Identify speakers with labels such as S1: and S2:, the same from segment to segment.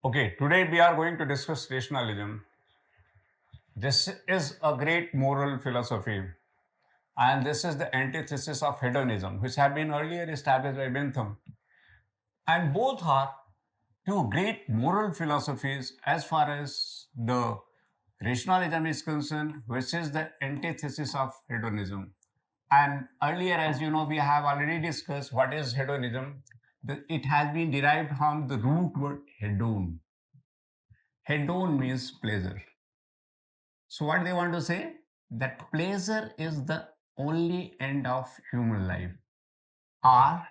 S1: Okay, today we are going to discuss rationalism. This is a great moral philosophy, and this is the antithesis of hedonism, which had been earlier established by Bentham. And both are two great moral philosophies as far as the rationalism is concerned, which is the antithesis of hedonism. And earlier, as you know, we have already discussed what is hedonism. It has been derived from the root word hedon. Hedon means pleasure. So what they want to say? That pleasure is the only end of human life, or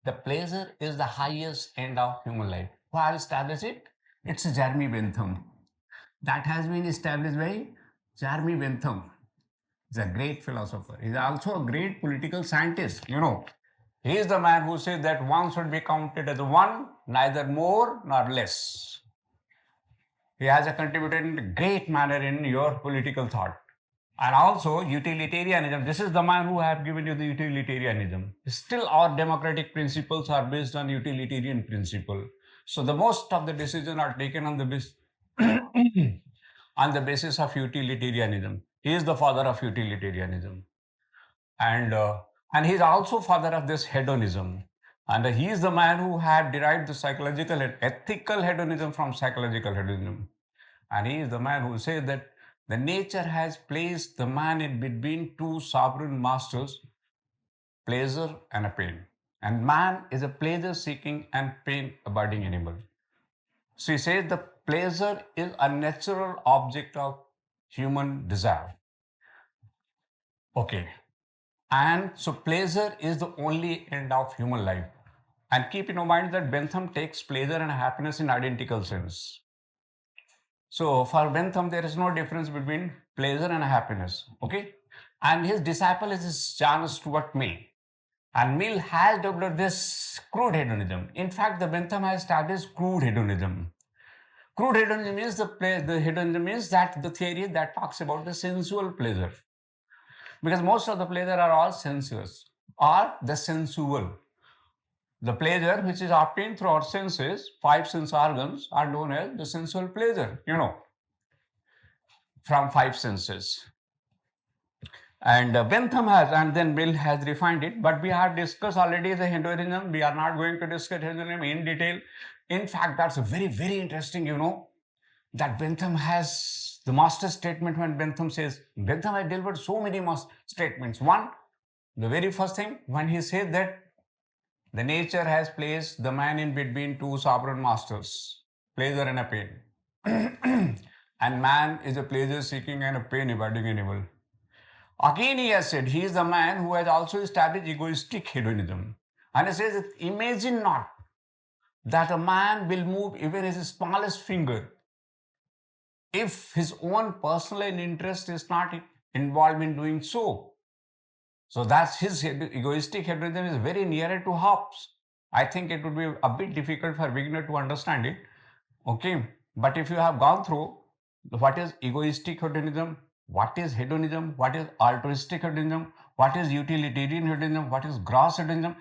S1: the pleasure is the highest end of human life. Who has established it? It's Jeremy Bentham. That has been established by Jeremy Bentham. He's a great philosopher. He's also a great political scientist. He is the man who says that one should be counted as one, neither more nor less. He has contributed in a great manner in your political thought. And also utilitarianism. This is the man who have given you the utilitarianism. Still, our democratic principles are based on utilitarian principle. So the most of the decisions are taken on the on the basis of utilitarianism. He is the father of utilitarianism, and he is also father of this hedonism. And he is the man who had derived the psychological and ethical hedonism from psychological hedonism. And he is the man who says that the nature has placed the man in between two sovereign masters, pleasure and a pain. And man is a pleasure-seeking and pain-abiding animal. So he says the pleasure is a natural object of human desire. Okay. And so pleasure is the only end of human life. And keep in mind that Bentham takes pleasure and happiness in identical sense. So for Bentham, there is no difference between pleasure and happiness. Okay. And his disciple is John Stuart Mill. And Mill has developed this crude hedonism. In fact, the Bentham has established crude hedonism. Crude hedonism means the hedonism means that the theory that talks about the sensual pleasure. Because most of the pleasure are all sensuous or the sensual. The pleasure which is obtained through our senses, 5 sense organs, are known as the sensual pleasure, from 5 senses. And Bentham has, and then Mill has refined it, but we have discussed already the hedonism. We are not going to discuss hedonism in detail. In fact, that's very, very interesting, that Bentham has the master statement when Bentham says, Bentham has delivered so many statements. One, the very first thing, when he said that the nature has placed the man in between two sovereign masters, pleasure and a pain. And man is a pleasure-seeking and a pain-abiding animal. Again, he has said he is the man who has also established egoistic hedonism. And he says, imagine not that a man will move even his smallest finger if his own personal interest is not involved in doing so. So that's his egoistic hedonism is very nearer to Hobbes. I think it would be a bit difficult for a beginner to understand it. Okay, but if you have gone through what is egoistic hedonism, what is hedonism, what is altruistic hedonism, what is utilitarian hedonism, what is gross hedonism,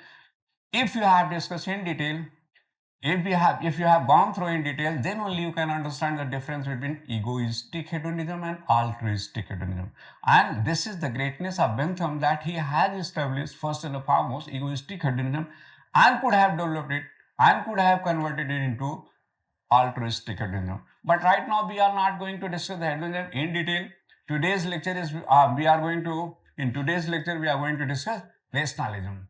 S1: if you have discussed in detail, if you have gone through in detail, then only you can understand the difference between egoistic hedonism and altruistic hedonism. And this is the greatness of Bentham, that he has established first and foremost egoistic hedonism and could have developed it and could have converted it into altruistic hedonism. But right now we are not going to discuss the hedonism in detail. Today's lecture is in today's lecture we are going to discuss rationalism.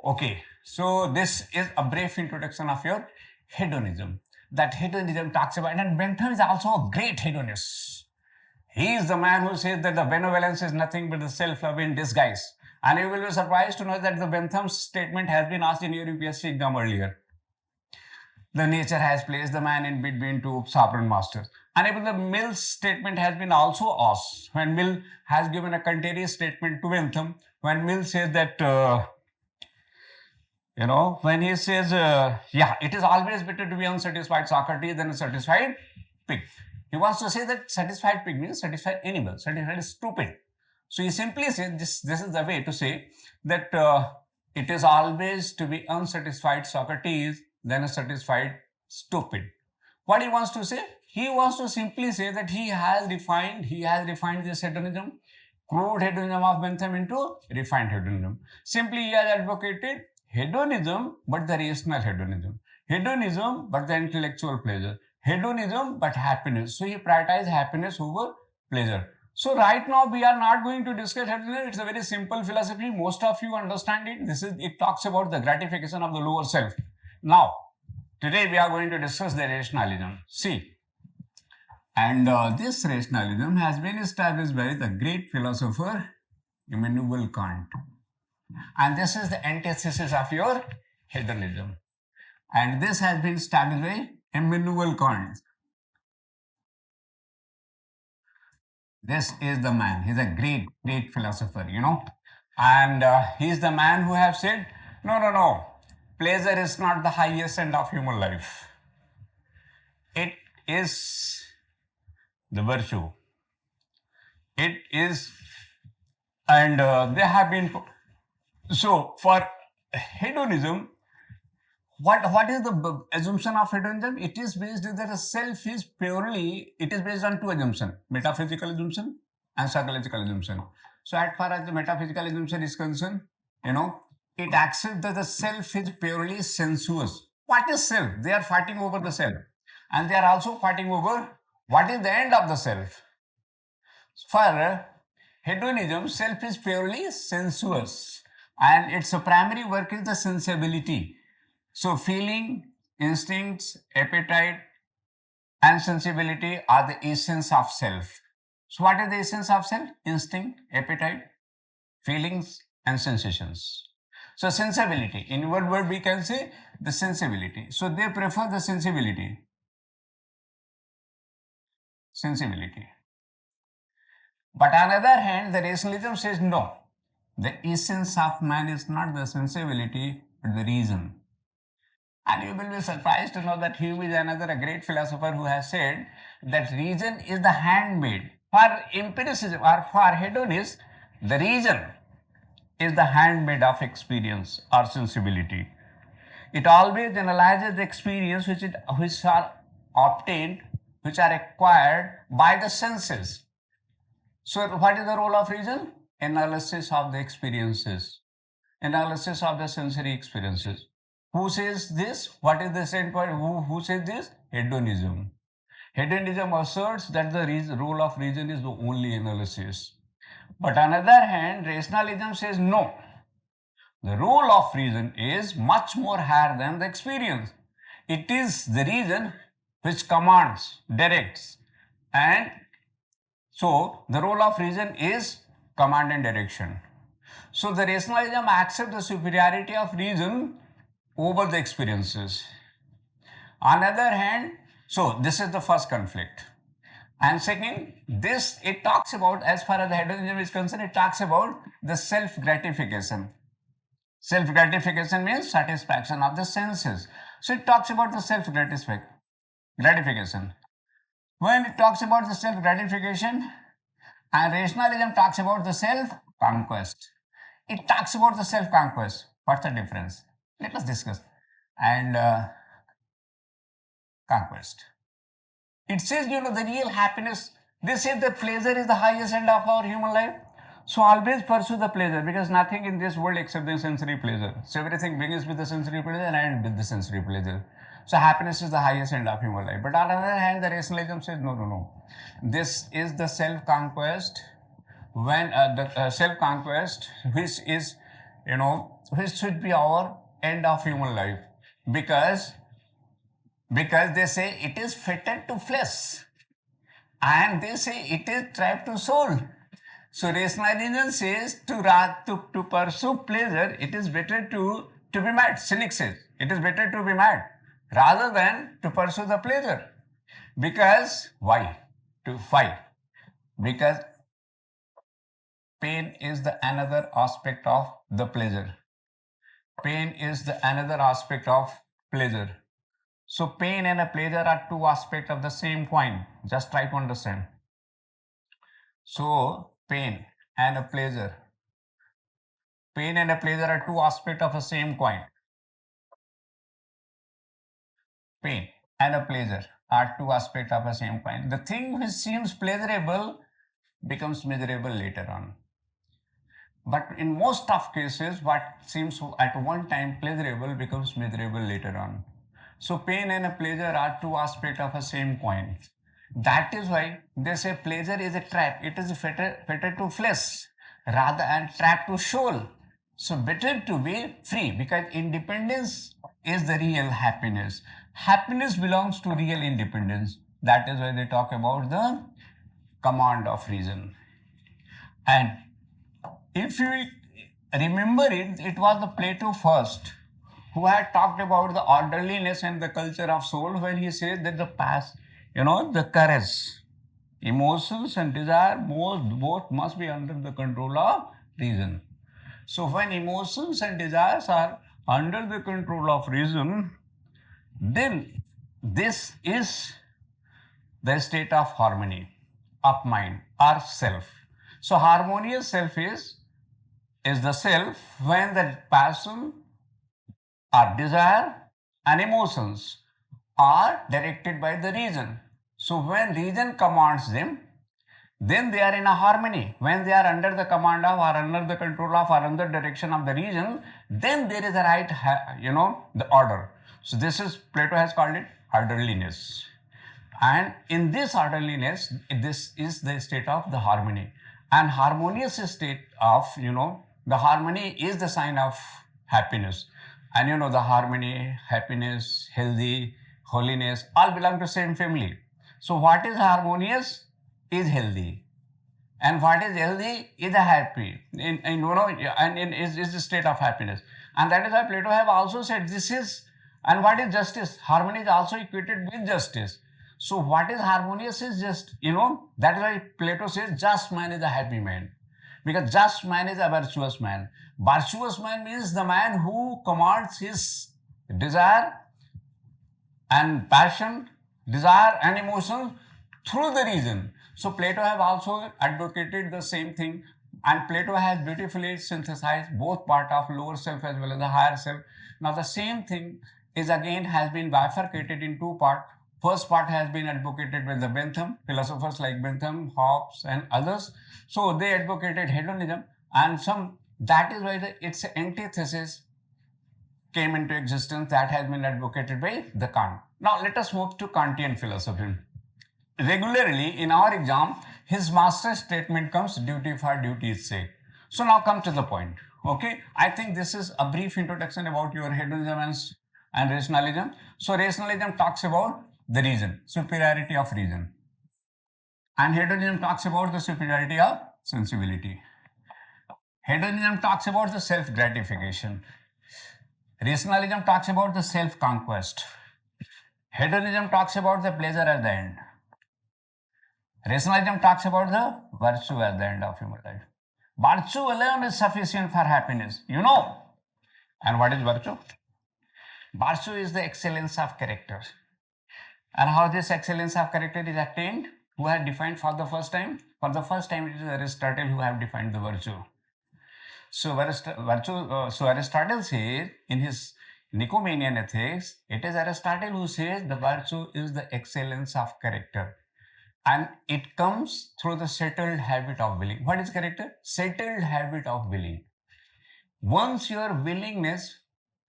S1: Okay, so this is a brief introduction of your hedonism. That hedonism talks about, and Bentham is also a great hedonist. He is the man who says that the benevolence is nothing but the self-love in disguise. And you will be surprised to know that the Bentham's statement has been asked in your upsc exam earlier. The nature has placed the man in between two sovereign masters. And even the Mill's statement has been also asked. When Mill has given a contrary statement to Bentham, when Mill says that, when he says, it is always better to be unsatisfied Socrates than a satisfied pig. He wants to say that satisfied pig means satisfied animal, satisfied stupid. So he simply says, this is the way to say that it is always to be unsatisfied Socrates than a satisfied stupid. What he wants to say? He wants to simply say that he has refined this hedonism, crude hedonism of Bentham into refined hedonism. Simply he has advocated hedonism, but the rational hedonism. Hedonism, but the intellectual pleasure. Hedonism, but happiness. So he prioritized happiness over pleasure. So right now we are not going to discuss hedonism. It's a very simple philosophy. Most of you understand it. It talks about the gratification of the lower self. Now, today we are going to discuss the rationalism. See, and this rationalism has been established by the great philosopher Immanuel Kant. And this is the antithesis of your hedonism. And this has been established by Immanuel Kant. This is the man. He's a great philosopher, And he's the man who have said, no. Pleasure is not the highest end of human life. It is the virtue. It is, and they have been, so for hedonism, what is the assumption of hedonism? It is based that the self is it is based on two assumptions, metaphysical assumption and psychological assumption. So as far as the metaphysical assumption is concerned, it accepts that the self is purely sensuous. What is self? They are fighting over the self. And they are also fighting over what is the end of the self. For hedonism, self is purely sensuous. And its primary work is the sensibility. So feeling, instincts, appetite, and sensibility are the essence of self. So what is the essence of self? Instinct, appetite, feelings, and sensations. So sensibility, in one word we can say the sensibility. So they prefer the sensibility. But on the other hand, the rationalism says no. The essence of man is not the sensibility, but the reason. And you will be surprised to know that Hume is another great philosopher who has said that reason is the handmaid. For empiricism or for hedonists, the reason is the handmaid of experience or sensibility. It always analyzes the experience which are obtained, which are acquired by the senses. So what is the role of reason? Analysis of the experiences, analysis of the sensory experiences. Who says this? What is the standpoint? Who says this? Hedonism. Hedonism asserts that the role of reason is the only analysis. But on the other hand, rationalism says no. The role of reason is much more higher than the experience. It is the reason which commands, directs, and so the role of reason is command and direction. So the rationalism accepts the superiority of reason over the experiences. On the other hand, so this is the first conflict. And second, it talks about, as far as the hedonism is concerned, it talks about the self-gratification. Self-gratification means satisfaction of the senses. So it talks about the self-gratification. When it talks about the self-gratification, and rationalism talks about the self-conquest. It talks about the self-conquest. What's the difference? Let us discuss. And conquest. It says, the real happiness. They say that pleasure is the highest end of our human life. So always pursue the pleasure, because nothing in this world except the sensory pleasure. So everything begins with the sensory pleasure and ends with the sensory pleasure. So happiness is the highest end of human life. But on the other hand, the rationalism says, no. This is the self-conquest. When the self-conquest, which is, which should be our end of human life. Because they say it is fitted to flesh. And they say it is trapped to soul. So rationalism says to pursue pleasure, it is better to be mad. Cynic says it is better to be mad rather than to pursue the pleasure. Because why? Because pain is the another aspect of the pleasure. Pain is the another aspect of pleasure. So pain and a pleasure are two aspects of the same coin. Just try to understand. So pain and a pleasure are two aspects of the same coin. Pain and a pleasure are two aspects of the same coin. The thing which seems pleasurable becomes miserable later on. But in most of cases, what seems at one time pleasurable becomes miserable later on. So pain and pleasure are two aspects of a same coin. That is why they say pleasure is a trap. It is fetter to flesh rather than trap to soul. So better to be free because independence is the real happiness. Happiness belongs to real independence. That is why they talk about the command of reason. And if you remember it, it was the Plato first who had talked about the orderliness and the culture of soul when he said that the past, the courage, emotions and desire both must be under the control of reason. So when emotions and desires are under the control of reason, then this is the state of harmony of mind or self. So harmonious self is the self when the passion or desire and emotions are directed by the reason. So when reason commands them, then they are in a harmony. When they are under the command of or under the control of or under direction of the reason, then there is a right, the order. So this is, Plato has called it orderliness. And in this orderliness, this is the state of the harmony. And harmonious state of, the harmony is the sign of happiness. And the harmony, happiness, healthy, holiness, all belong to same family. So what is harmonious is healthy. And what is healthy is a happy. Is the state of happiness. And that is why Plato have also said this is, and what is justice? Harmony is also equated with justice. So what is harmonious is just, that is why Plato says just man is a happy man. Because just man is a virtuous man. Virtuous man means the man who commands his desire and passion, desire and emotion through the reason. So Plato have also advocated the same thing, and Plato has beautifully synthesized both part of lower self as well as the higher self. Now the same thing is again has been bifurcated in two parts. First part has been advocated by the Bentham, philosophers like Bentham, Hobbes and others. So they advocated hedonism, and that is why its antithesis came into existence that has been advocated by the Kant. Now let us move to Kantian philosophy. Regularly in our exam, his master statement comes duty for duty's sake. So now come to the point. Okay, I think this is a brief introduction about your hedonism and rationalism. So rationalism talks about the reason, superiority of reason. And hedonism talks about the superiority of sensibility. Hedonism talks about the self-gratification. Rationalism talks about the self-conquest. Hedonism talks about the pleasure at the end. Rationalism talks about the virtue at the end of human life. Virtue alone is sufficient for happiness. And what is virtue? Virtue is the excellence of character. And how this excellence of character is attained? Who had defined for the first time? For the first time, it is Aristotle who have defined the virtue. So Aristotle says in his Nicomachean Ethics, it is Aristotle who says the virtue is the excellence of character. And it comes through the settled habit of willing. What is character? Settled habit of willing. Once your willingness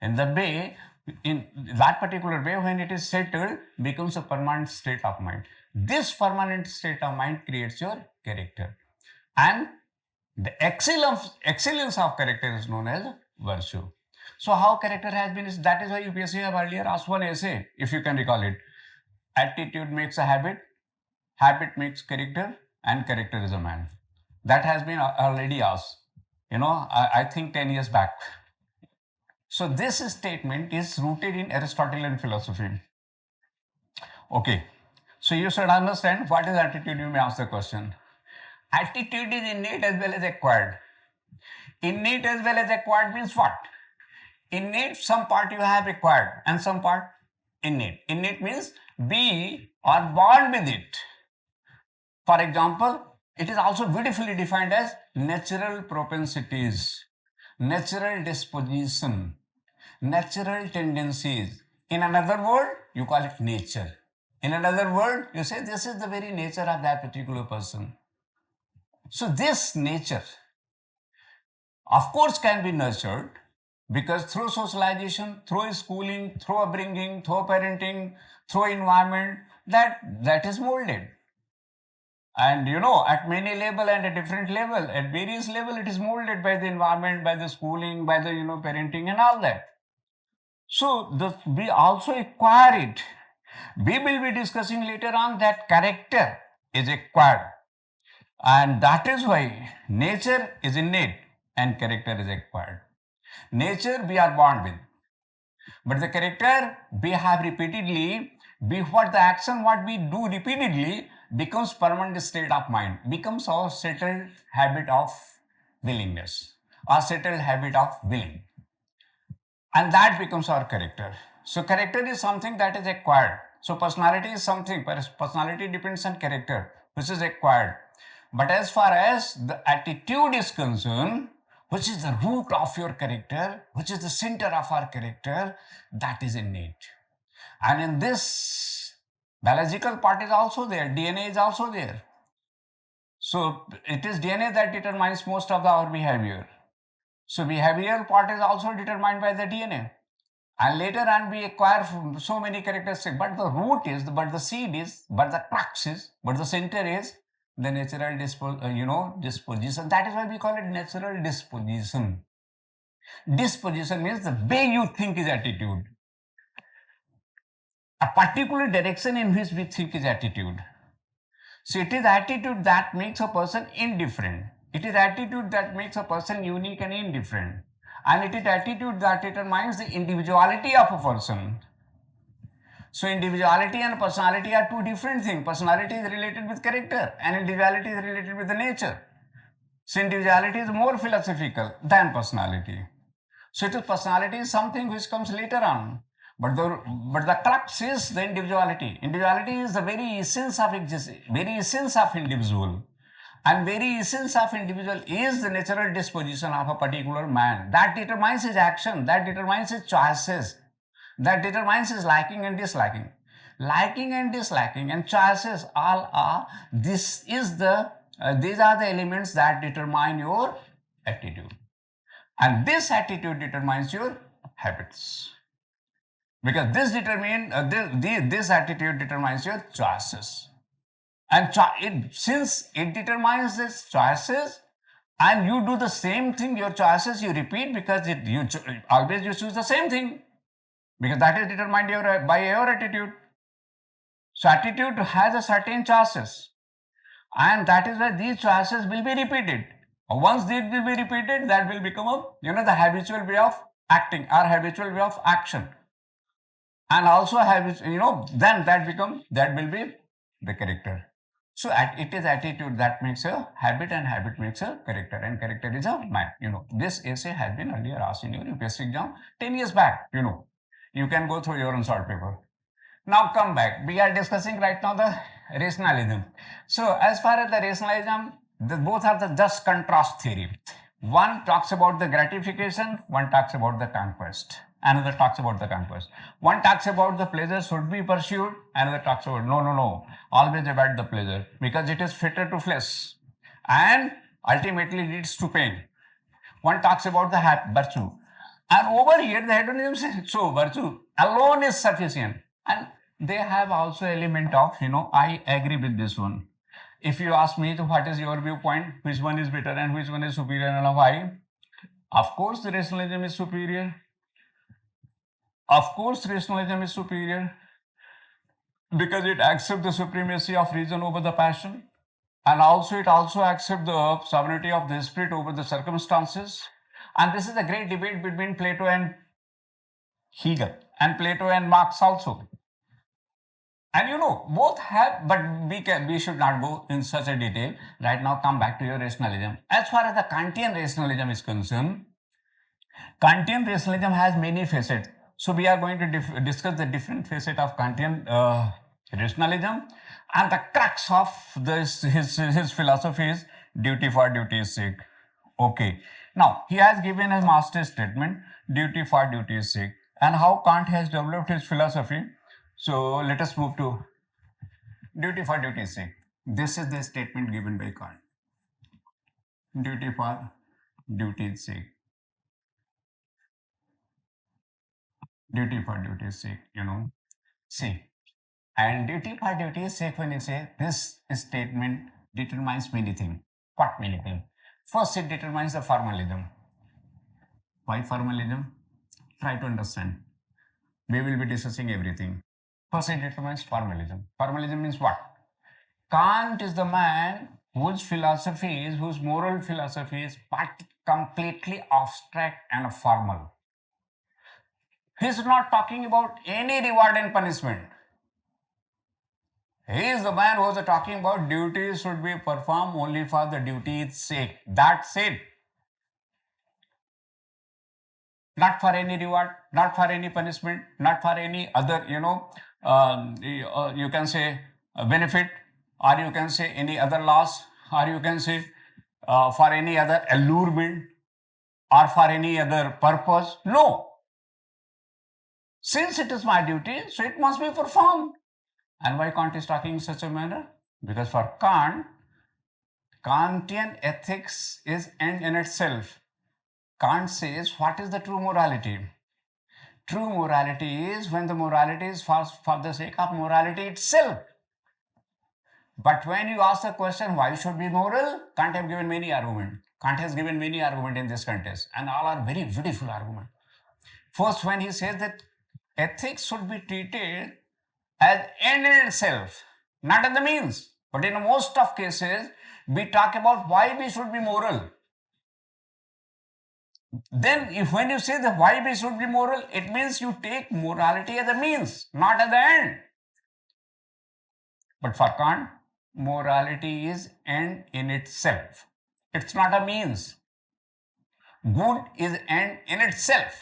S1: in that particular way, when it is settled, becomes a permanent state of mind. This permanent state of mind creates your character. And the excellence of character is known as virtue. So how character has been, that is why UPSC have earlier asked one essay, if you can recall it. Attitude makes a habit makes character, and character is a man. That has been already asked, I think 10 years back. So this statement is rooted in Aristotelian philosophy. Okay, so you should understand what is attitude, you may ask the question. Attitude is innate as well as acquired. Innate as well as acquired means what? Innate, some part you have acquired and some part innate. Innate means we are born with it. For example, it is also beautifully defined as natural propensities, natural disposition, natural tendencies. In another word, you call it nature. In another word, you say this is the very nature of that particular person. So this nature, of course, can be nurtured because through socialization, through schooling, through upbringing, through parenting, through environment, that is molded. And at many level and at different level, at various level, it is molded by the environment, by the schooling, by the parenting and all that. So we also acquire it. We will be discussing later on that character is acquired. And that is why nature is innate and character is acquired. Nature we are born with. But the character we have repeatedly, what the action what we do repeatedly becomes permanent state of mind, becomes our settled habit of willingness, our settled habit of willing. And that becomes our character. So character is something that is acquired. So personality is something, personality depends on character, which is acquired. But as far as the attitude is concerned, which is the root of your character, which is the center of our character, that is innate. And in this, biological part is also there, DNA is also there. So it is DNA that determines most of our behavior. So behavioral part is also determined by the DNA. And later on we acquire so many characteristics, but the root is, but the seed is, but the crux is, but the center is the natural disposition. That is why we call it natural disposition. Disposition means the way you think is attitude. A particular direction in which we think is attitude. So it is attitude that makes a person indifferent. It is attitude that makes a person unique and indifferent. And it is attitude that determines the individuality of a person. So individuality and personality are two different things. Personality is related with character and individuality is related with the nature. So individuality is more philosophical than personality. So it is personality is something which comes later on. But the crux is the individuality. Individuality is the very essence of existence, very essence of individual. And very essence of individual is the natural disposition of a particular man. That determines his action, that determines his choices, that determines his liking and disliking. Liking and disliking and choices all are, these are the elements that determine your attitude. And this attitude determines your habits. Because this attitude determines your choices. And since it determines these choices, and you do the same thing, your choices you repeat because you choose the same thing, because that is determined by your attitude. So attitude has a certain choices, and that is why these choices will be repeated. Once they will be repeated, that will become the habitual way of acting, or habitual way of action. And also then that will be the character. So it is attitude that makes a habit, and habit makes a character, and character is a man. This essay has been earlier asked in your upsc exam 10 years back. You can go through your own short paper. Now come back. We are discussing right now the rationalism. So as far as the rationalism, both are the just contrast theory. One talks about the gratification, one talks about the conquest. Another talks about the conquest. One talks about the pleasure should be pursued, another talks about no, always about the pleasure, because it is fitter to flesh and ultimately leads to pain. One talks about the virtue. And over here the hedonism says, so virtue alone is sufficient. And they have also element of, I agree with this one. If you ask me, what is your viewpoint, which one is better and which one is superior and why? Of course, the rationalism is superior. Of course, rationalism is superior because it accepts the supremacy of reason over the passion, and it also accepts the sovereignty of the spirit over the circumstances. And this is a great debate between Plato and Hegel, and Plato and Marx also. And both have, but we should not go in such a detail. Right now, come back to your rationalism. As far as the Kantian rationalism is concerned, Kantian rationalism has many facets. So we are going to discuss the different facets of Kantian rationalism, and the crux of his philosophy is duty for duty's sake. Okay. Now, he has given a master statement, duty for duty's sake, and how Kant has developed his philosophy. So let us move to Duty for duty's sake. This is the statement given by Kant. Duty for duty's sake. Duty for duty's sake, See, and duty for duty's sake, when you say this statement determines many things. What many things? First, it determines the formalism. Why formalism? Try to understand. We will be discussing everything. First, it determines formalism. Formalism means what? Kant is the man whose moral philosophy is completely abstract and formal. He's not talking about any reward and punishment. He is the man who is talking about duties should be performed only for the duty's sake. That's it. Not for any reward, not for any punishment, not for any other, you can say benefit, or you can say any other loss, or you can say for any other allurement, or for any other purpose. No. Since it is my duty, so it must be performed. And why Kant is talking in such a manner? Because for Kant, Kantian ethics is end in itself. Kant says, what is the true morality? True morality is when the morality is for the sake of morality itself. But when you ask the question, why should be moral? Kant have given many arguments. Kant has given many arguments in this context, and all are very beautiful arguments. First, when he says that ethics should be treated as end in itself, not as the means. But in most of cases, we talk about why we should be moral. Then when you say that why we should be moral, it means you take morality as a means, not as the end. But for Kant, morality is end in itself. It's not a means. Good is end in itself.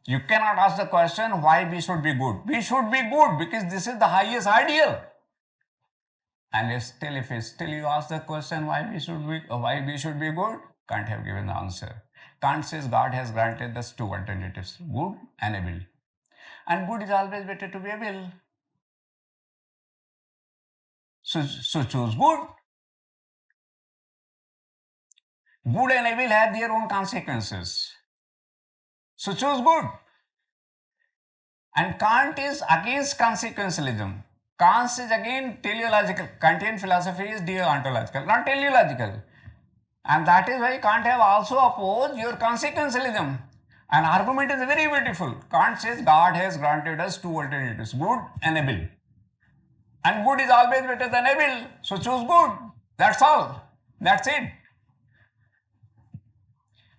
S1: You cannot ask the question why we should be good. We should be good because this is the highest ideal. And if you ask the question why we should be good, Kant have given the answer. Kant says God has granted us two alternatives, good and evil. And good is always better to be evil. So choose good. Good and evil have their own consequences. So choose good. And Kant is against consequentialism. Kant is again teleological. Kantian philosophy is deontological, not teleological. And that is why Kant have also opposed your consequentialism. An argument is very beautiful. Kant says God has granted us two alternatives, good and evil. And good is always better than evil, so choose good. That's all. That's it.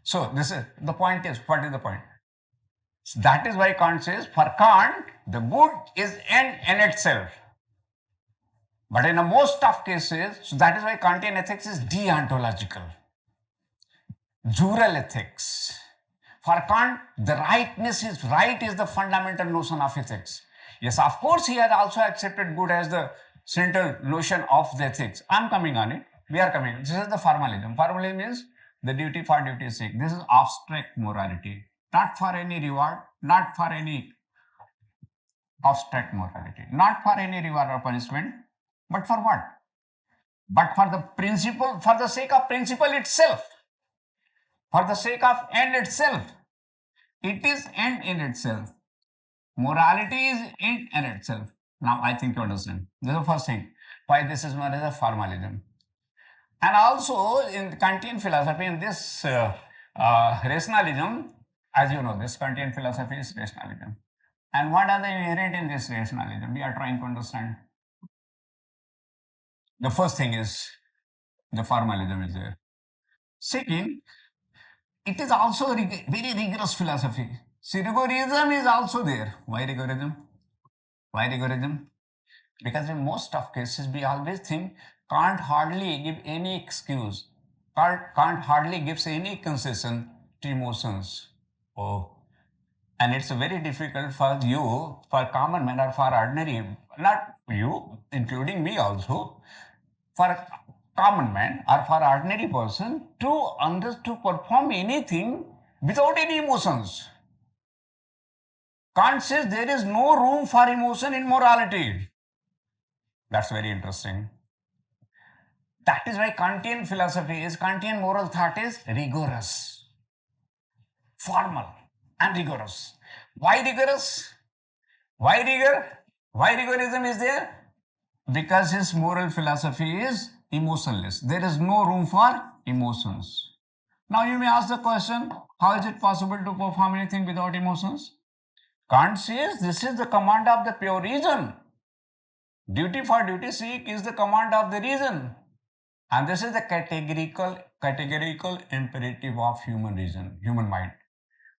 S1: So this is the point is, what is the point? That is why Kant says, for Kant, the good is end in itself. But in most of cases, so that is why Kantian ethics is deontological. Jural ethics. For Kant, the rightness is right is the fundamental notion of ethics. Yes, of course, he has also accepted good as the central notion of the ethics. I'm coming on it. We are coming. This is the formalism. Formalism means the duty for duty's sake. This is abstract morality. Not for any reward, not for any abstract morality, not for any reward or punishment, but for what? But for the principle, for the sake of principle itself, for the sake of end itself. It is end in itself. Morality is end in itself. Now I think you understand. This is the first thing. Why this is known as a formalism. And also in Kantian philosophy, in this rationalism, as you know, this Kantian philosophy is rationalism. And what are the inherent in this rationalism? We are trying to understand. The first thing is the formalism is there. Second, it is also very rigorous philosophy. See, rigorism is also there. Why rigorism? Why rigorism? Because in most of cases, we always think Kant hardly give any excuse. Kant hardly gives any concession to emotions. Oh, and it's very difficult for you, for common man or for ordinary, not you, including me also, for common man or for ordinary person to perform anything without any emotions. Kant says there is no room for emotion in morality. That's very interesting. That is why Kantian philosophy is, Kantian moral thought is rigorous, formal, and rigorous. Why rigorous? Why rigor? Why rigorism is there? Because his moral philosophy is emotionless. There is no room for emotions. Now you may ask the question, how is it possible to perform anything without emotions? Kant says this is the command of the pure reason. Duty for duty's sake is the command of the reason. And this is the categorical imperative of human reason, human mind.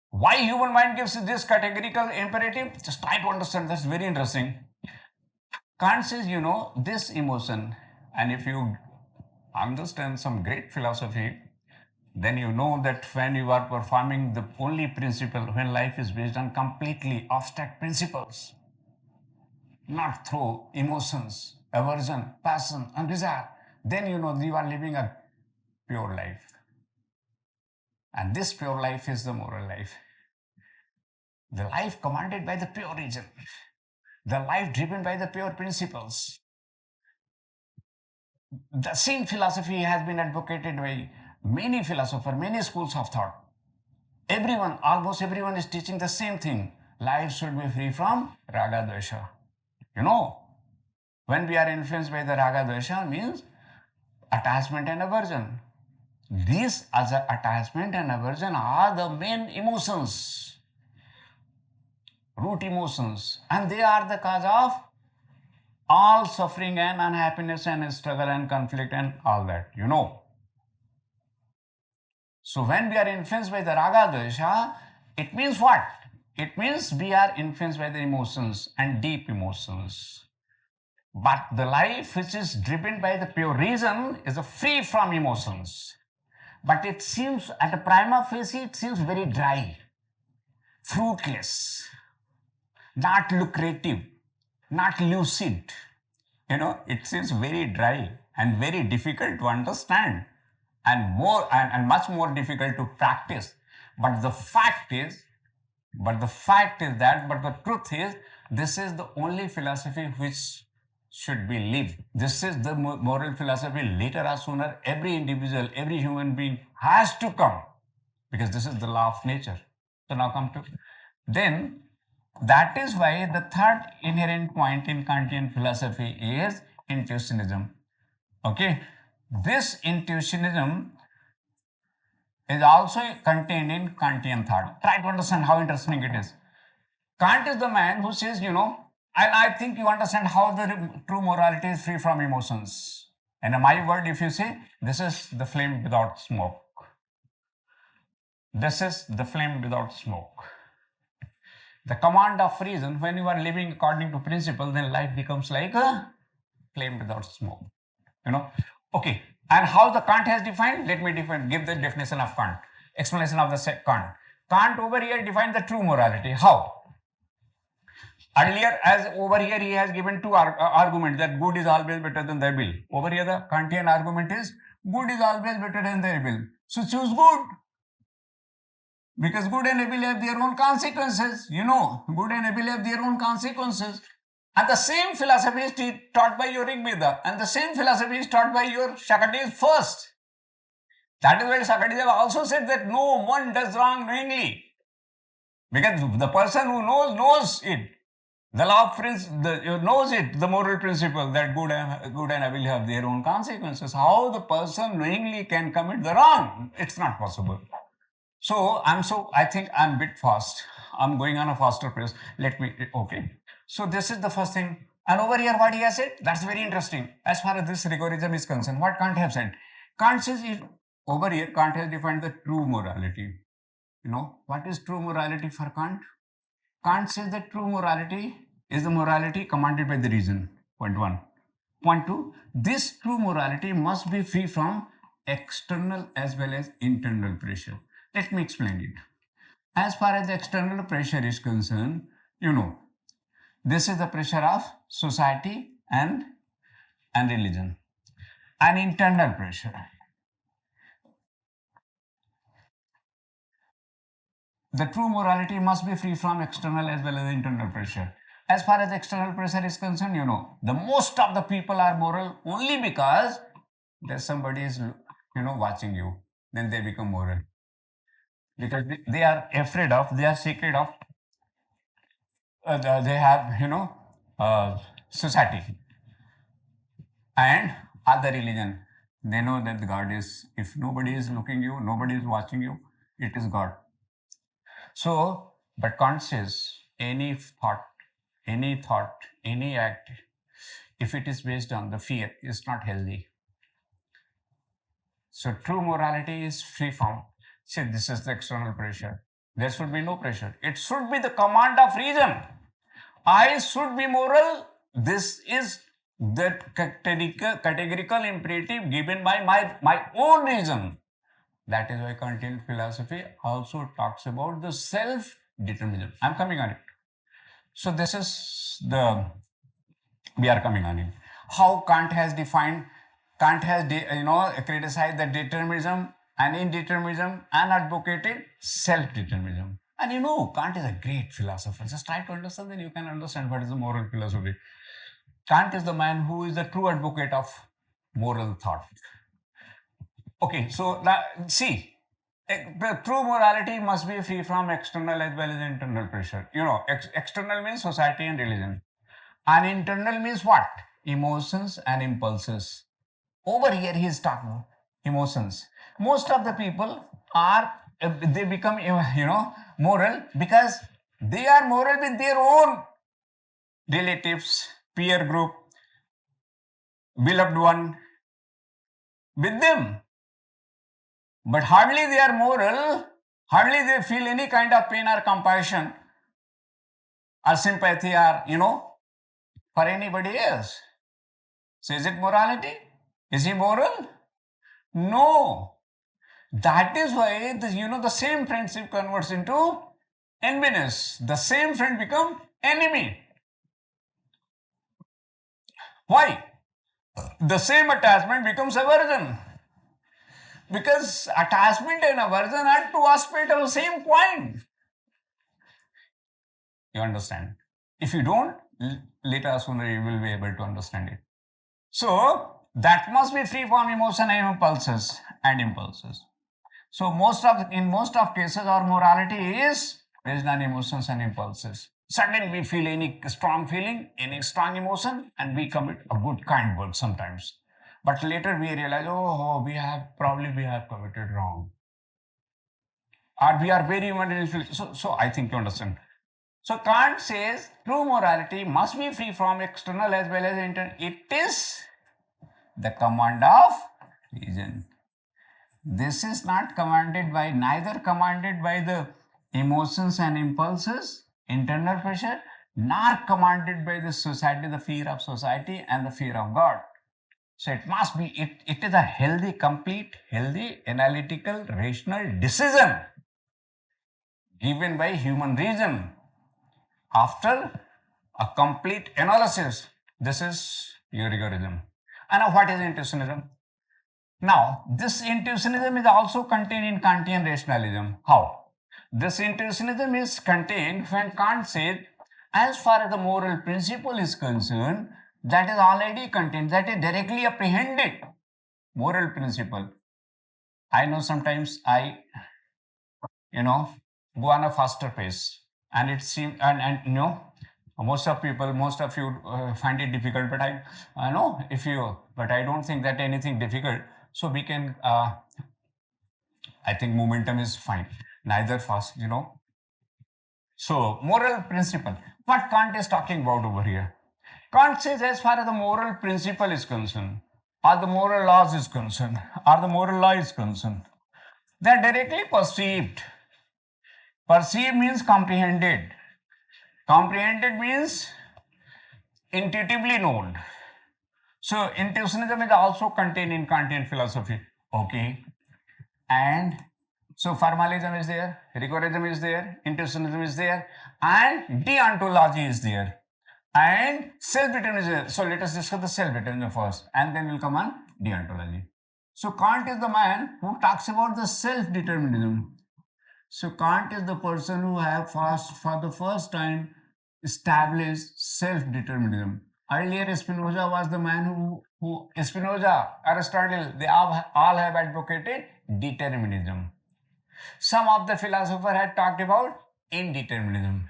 S1: Why human mind gives this categorical imperative? Just try to understand. That's very interesting. Kant says, this emotion, and if you understand some great philosophy, then you know that when you are performing the only principle, when life is based on completely abstract principles, not through emotions, aversion, passion, and desire, then you are living a pure life. And this pure life is the moral life. The life commanded by the pure reason. The life driven by the pure principles. The same philosophy has been advocated by many philosophers, many schools of thought. Everyone, almost everyone is teaching the same thing. Life should be free from raga dvesha. When we are influenced by the raga dvesha means attachment and aversion. These as attachment and aversion are the main emotions, root emotions, and they are the cause of all suffering and unhappiness and struggle and conflict and all that, So when we are influenced by the raga dvesha, it means what? It means we are influenced by the emotions and deep emotions. But the life which is driven by the pure reason is free from emotions. But it seems, at a prima facie, it seems very dry, fruitless, not lucrative, not lucid. It seems very dry and very difficult to understand and much more difficult to practice. But the truth is, this is the only philosophy which should be lived. This is the moral philosophy. Later or sooner, every individual, every human being has to come, because this is the law of nature. So now come to, then that is why the third inherent point in Kantian philosophy is intuitionism. Okay, this intuitionism is also contained in Kantian thought. Try to understand how interesting it is. Kant is the man who says, and I think you understand how the true morality is free from emotions. And in my word, if you say, this is the flame without smoke. This is the flame without smoke. The command of reason, when you are living according to principle, then life becomes like a flame without smoke. Okay. And how the Kant has defined? Let me give the definition of Kant. Explanation of the Kant. Kant over here defined the true morality. How? Earlier, as over here, he has given two arguments that good is always better than the evil. Over here, the Kantian argument is good is always better than the evil. So choose good. Because good and evil have their own consequences. Good and evil have their own consequences. And the same philosophy is taught by your Rig Veda, and the same philosophy is taught by your Socrates first. That is why Socrates also said that no one does wrong knowingly. Because the person who knows it. The law of knows it, the moral principle that good and evil have their own consequences. How the person knowingly can commit the wrong? It's not possible. So I think I'm a bit fast. I'm going on a faster pace. Okay. So this is the first thing. And over here, what he has said, that's very interesting. As far as this rigorism is concerned, what Kant have said? Kant says, over here, Kant has defined the true morality. What is true morality for Kant? Kant says that true morality is the morality commanded by the reason. Point one. Point two, this true morality must be free from external as well as internal pressure. Let me explain it. As far as the external pressure is concerned, this is the pressure of society and religion. And internal pressure. The true morality must be free from external as well as internal pressure. as far as external pressure is concerned, the most of the people are moral only because there's somebody is, watching you. Then they become moral. Because they are afraid of, they are scared of, they have, society and other religion. They know that God is, if nobody is looking you, nobody is watching you, it is God. So, but Kant says any thought, any act, if it is based on the fear, is not healthy. So true morality is free from. See, this is the external pressure. There should be no pressure. It should be the command of reason. I should be moral. This is the categorical imperative given by my own reason. That is why Kantian philosophy also talks about the self-determinism. I'm coming on it. So this is we are coming on it. How Kant has criticized the determinism and indeterminism and advocated self-determinism. And Kant is a great philosopher. Just try to understand, then you can understand what is the moral philosophy. Kant is the man who is the true advocate of moral thought. Okay, so see, the true morality must be free from external as well as internal pressure. External means society and religion. And internal means what? Emotions and impulses. Over here, he is talking emotions. Most of the people are, they become, moral because they are moral with their own relatives, peer group, beloved one, with them. But hardly they are moral, hardly they feel any kind of pain or compassion or sympathy or, for anybody else. So is it morality? Is he moral? No. That is why the same friendship converts into enviness. The same friend become enemy. Why? The same attachment becomes aversion. Because attachment and aversion are two aspects of the same coin. You understand? If you don't, later or sooner you will be able to understand it. So that must be free from emotion and impulses. So in most of cases, our morality is based on emotions and impulses. Suddenly we feel any strong feeling, any strong emotion, and we commit a good kind word sometimes. But later we realize, we have committed wrong. Or we are very emotionally. So I think you understand. So Kant says true morality must be free from external as well as internal. It is the command of reason. This is not neither commanded by the emotions and impulses, internal pressure, nor commanded by the society, the fear of society and the fear of God. So it must be, it is a healthy, complete, healthy, analytical, rational decision given by human reason after a complete analysis. This is rigorism. And what is intuitionism? Now, this intuitionism is also contained in Kantian rationalism. How? This intuitionism is contained when Kant said, as far as the moral principle is concerned, that is already contained, that is directly apprehended. Moral principle. I know sometimes I, go on a faster pace, and it seems, and most of you find it difficult, but I know but I don't think that anything difficult. So we can, I think momentum is fine, neither fast, So moral principle, what Kant is talking about over here. Kant says as far as the moral principle is concerned, or the moral laws is concerned, or the moral law is concerned, they are directly perceived. Perceived means comprehended. Comprehended means intuitively known. So intuitionism is also contained in Kantian philosophy. Okay. And so formalism is there, rigorism is there, intuitionism is there, and deontology is there. And self-determinism. So let us discuss the self-determinism first, and then we'll come on deontology. So Kant is the man who talks about the self-determinism. So Kant is the person who have for the first time established self-determinism. Earlier, Spinoza was the man who Spinoza, Aristotle, they all have advocated determinism. Some of the philosophers had talked about indeterminism.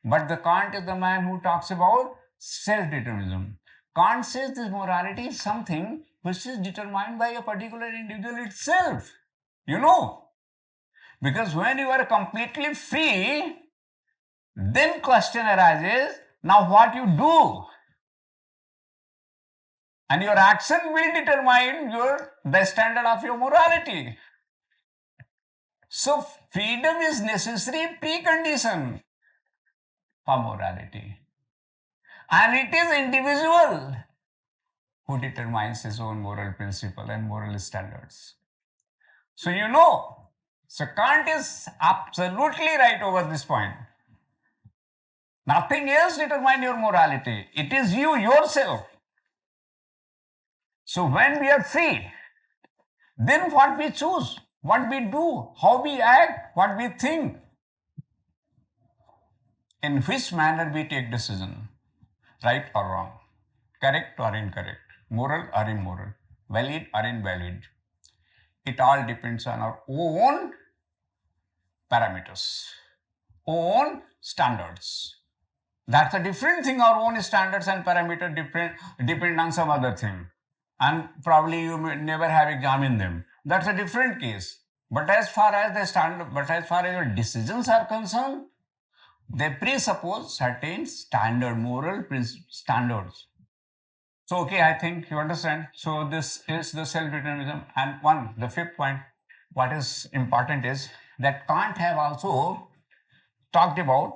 S1: But the Kant is the man who talks about self-determinism. Kant says this morality is something which is determined by a particular individual itself. You know, because when you are completely free, then question arises, now what you do? And your action will determine the standard of your morality. So freedom is necessary precondition for morality. And it is individual who determines his own moral principle and moral standards. So so Kant is absolutely right over this point. Nothing else determines your morality. It is you yourself. So when we are free, then what we choose, what we do, how we act, what we think, in which manner we take decision, right or wrong, correct or incorrect, moral or immoral, valid or invalid. It all depends on our own parameters, own standards. That's a different thing. Our own standards and parameters depend on some other thing. And probably you may never have examined them. That's a different case. But as far as your decisions are concerned, they presuppose certain standard moral standards. So okay, I think you understand. So this is the self-determinism. And the fifth point, what is important is that Kant have also talked about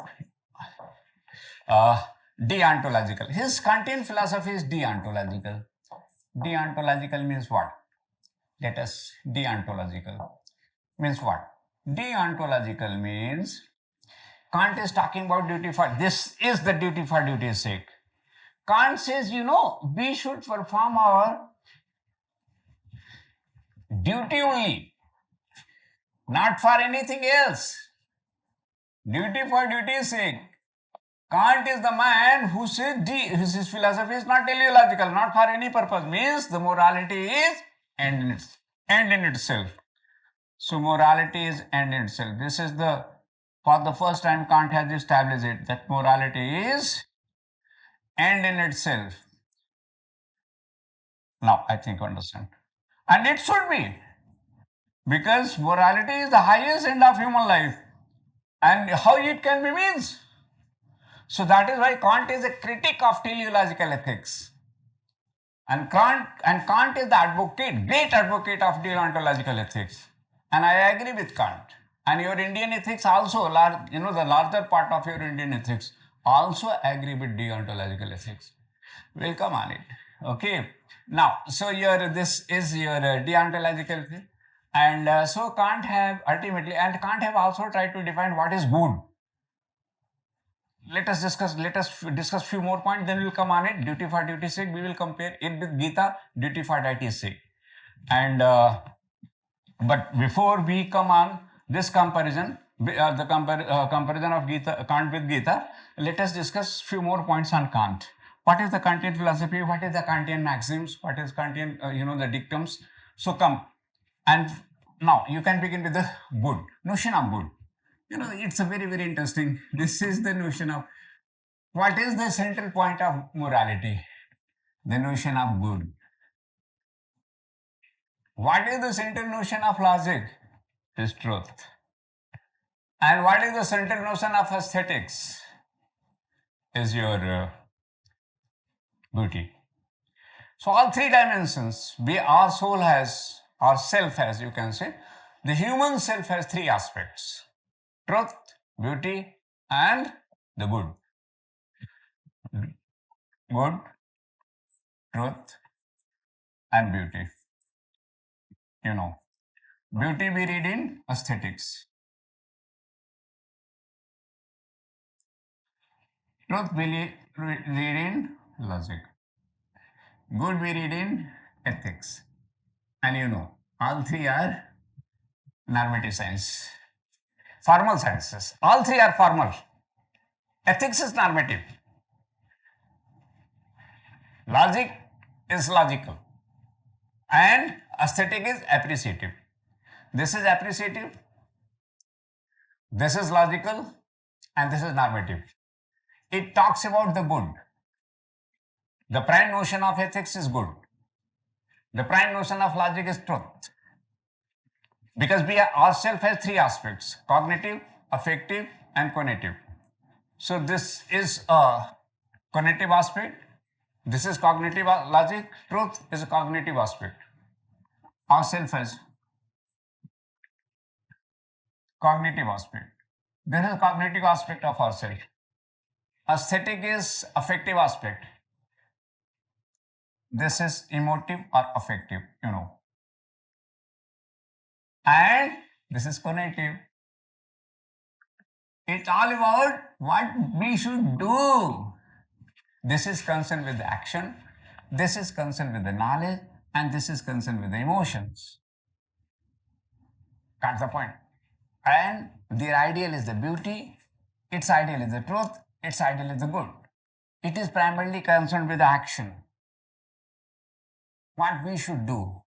S1: deontological. His Kantian philosophy is deontological. Deontological means what? Let us deontological means what? Deontological means Kant is talking about duty for this is the duty for duty's sake. Kant says, we should perform our duty only, not for anything else. Duty for duty's sake. Kant is the man who says his philosophy is not teleological, not for any purpose. Means the morality is end in itself. So morality is end in itself. This is for the first time Kant has established it, that morality is end in itself. Now I think you understand. And it should be. Because morality is the highest end of human life. And how it can be means. So that is why Kant is a critic of teleological ethics. And Kant is the great advocate of deontological ethics. And I agree with Kant. And your Indian ethics also, the larger part of your Indian ethics also agree with deontological ethics. We'll come on it. Okay. Now, so this is your deontological thing. And so Kant have also tried to define what is good. Let us discuss few more points, then we'll come on it. Duty for duty's sake, we will compare it with Gita, duty for duty's sake. And but before we come on this comparison, the comparison of Kant with Gita, let us discuss few more points on Kant. What is the Kantian philosophy? What is the Kantian maxims? What is Kantian, the dictums? So come, and now you can begin with the good, notion of good. It's a very, very interesting. This is the notion of what is the central point of morality? The notion of good. What is the central notion of logic? Is truth. And what is the central notion of aesthetics? Is your beauty. So all three dimensions, our soul has, our self has, you can say, the human self has three aspects: truth, beauty, and the good. Good, truth, and beauty. Beauty we read in aesthetics. Truth we read in logic. Good we read in ethics. And all three are normative science. Formal sciences. All three are formal. Ethics is normative. Logic is logical. And aesthetic is appreciative. This is appreciative, this is logical, and this is normative. It talks about the good. The prime notion of ethics is good. The prime notion of logic is truth. Because we ourselves have three aspects: cognitive, affective, and cognitive. So this is a cognitive aspect. This is cognitive logic. Truth is a cognitive aspect. Ourself has cognitive aspect. This is cognitive aspect of ourself. Aesthetic is affective aspect. This is emotive or affective, And this is cognitive. It's all about what we should do. This is concerned with the action, this is concerned with the knowledge, and this is concerned with the emotions. That's the point. And their ideal is the beauty, its ideal is the truth, its ideal is the good. It is primarily concerned with the action. What we should do.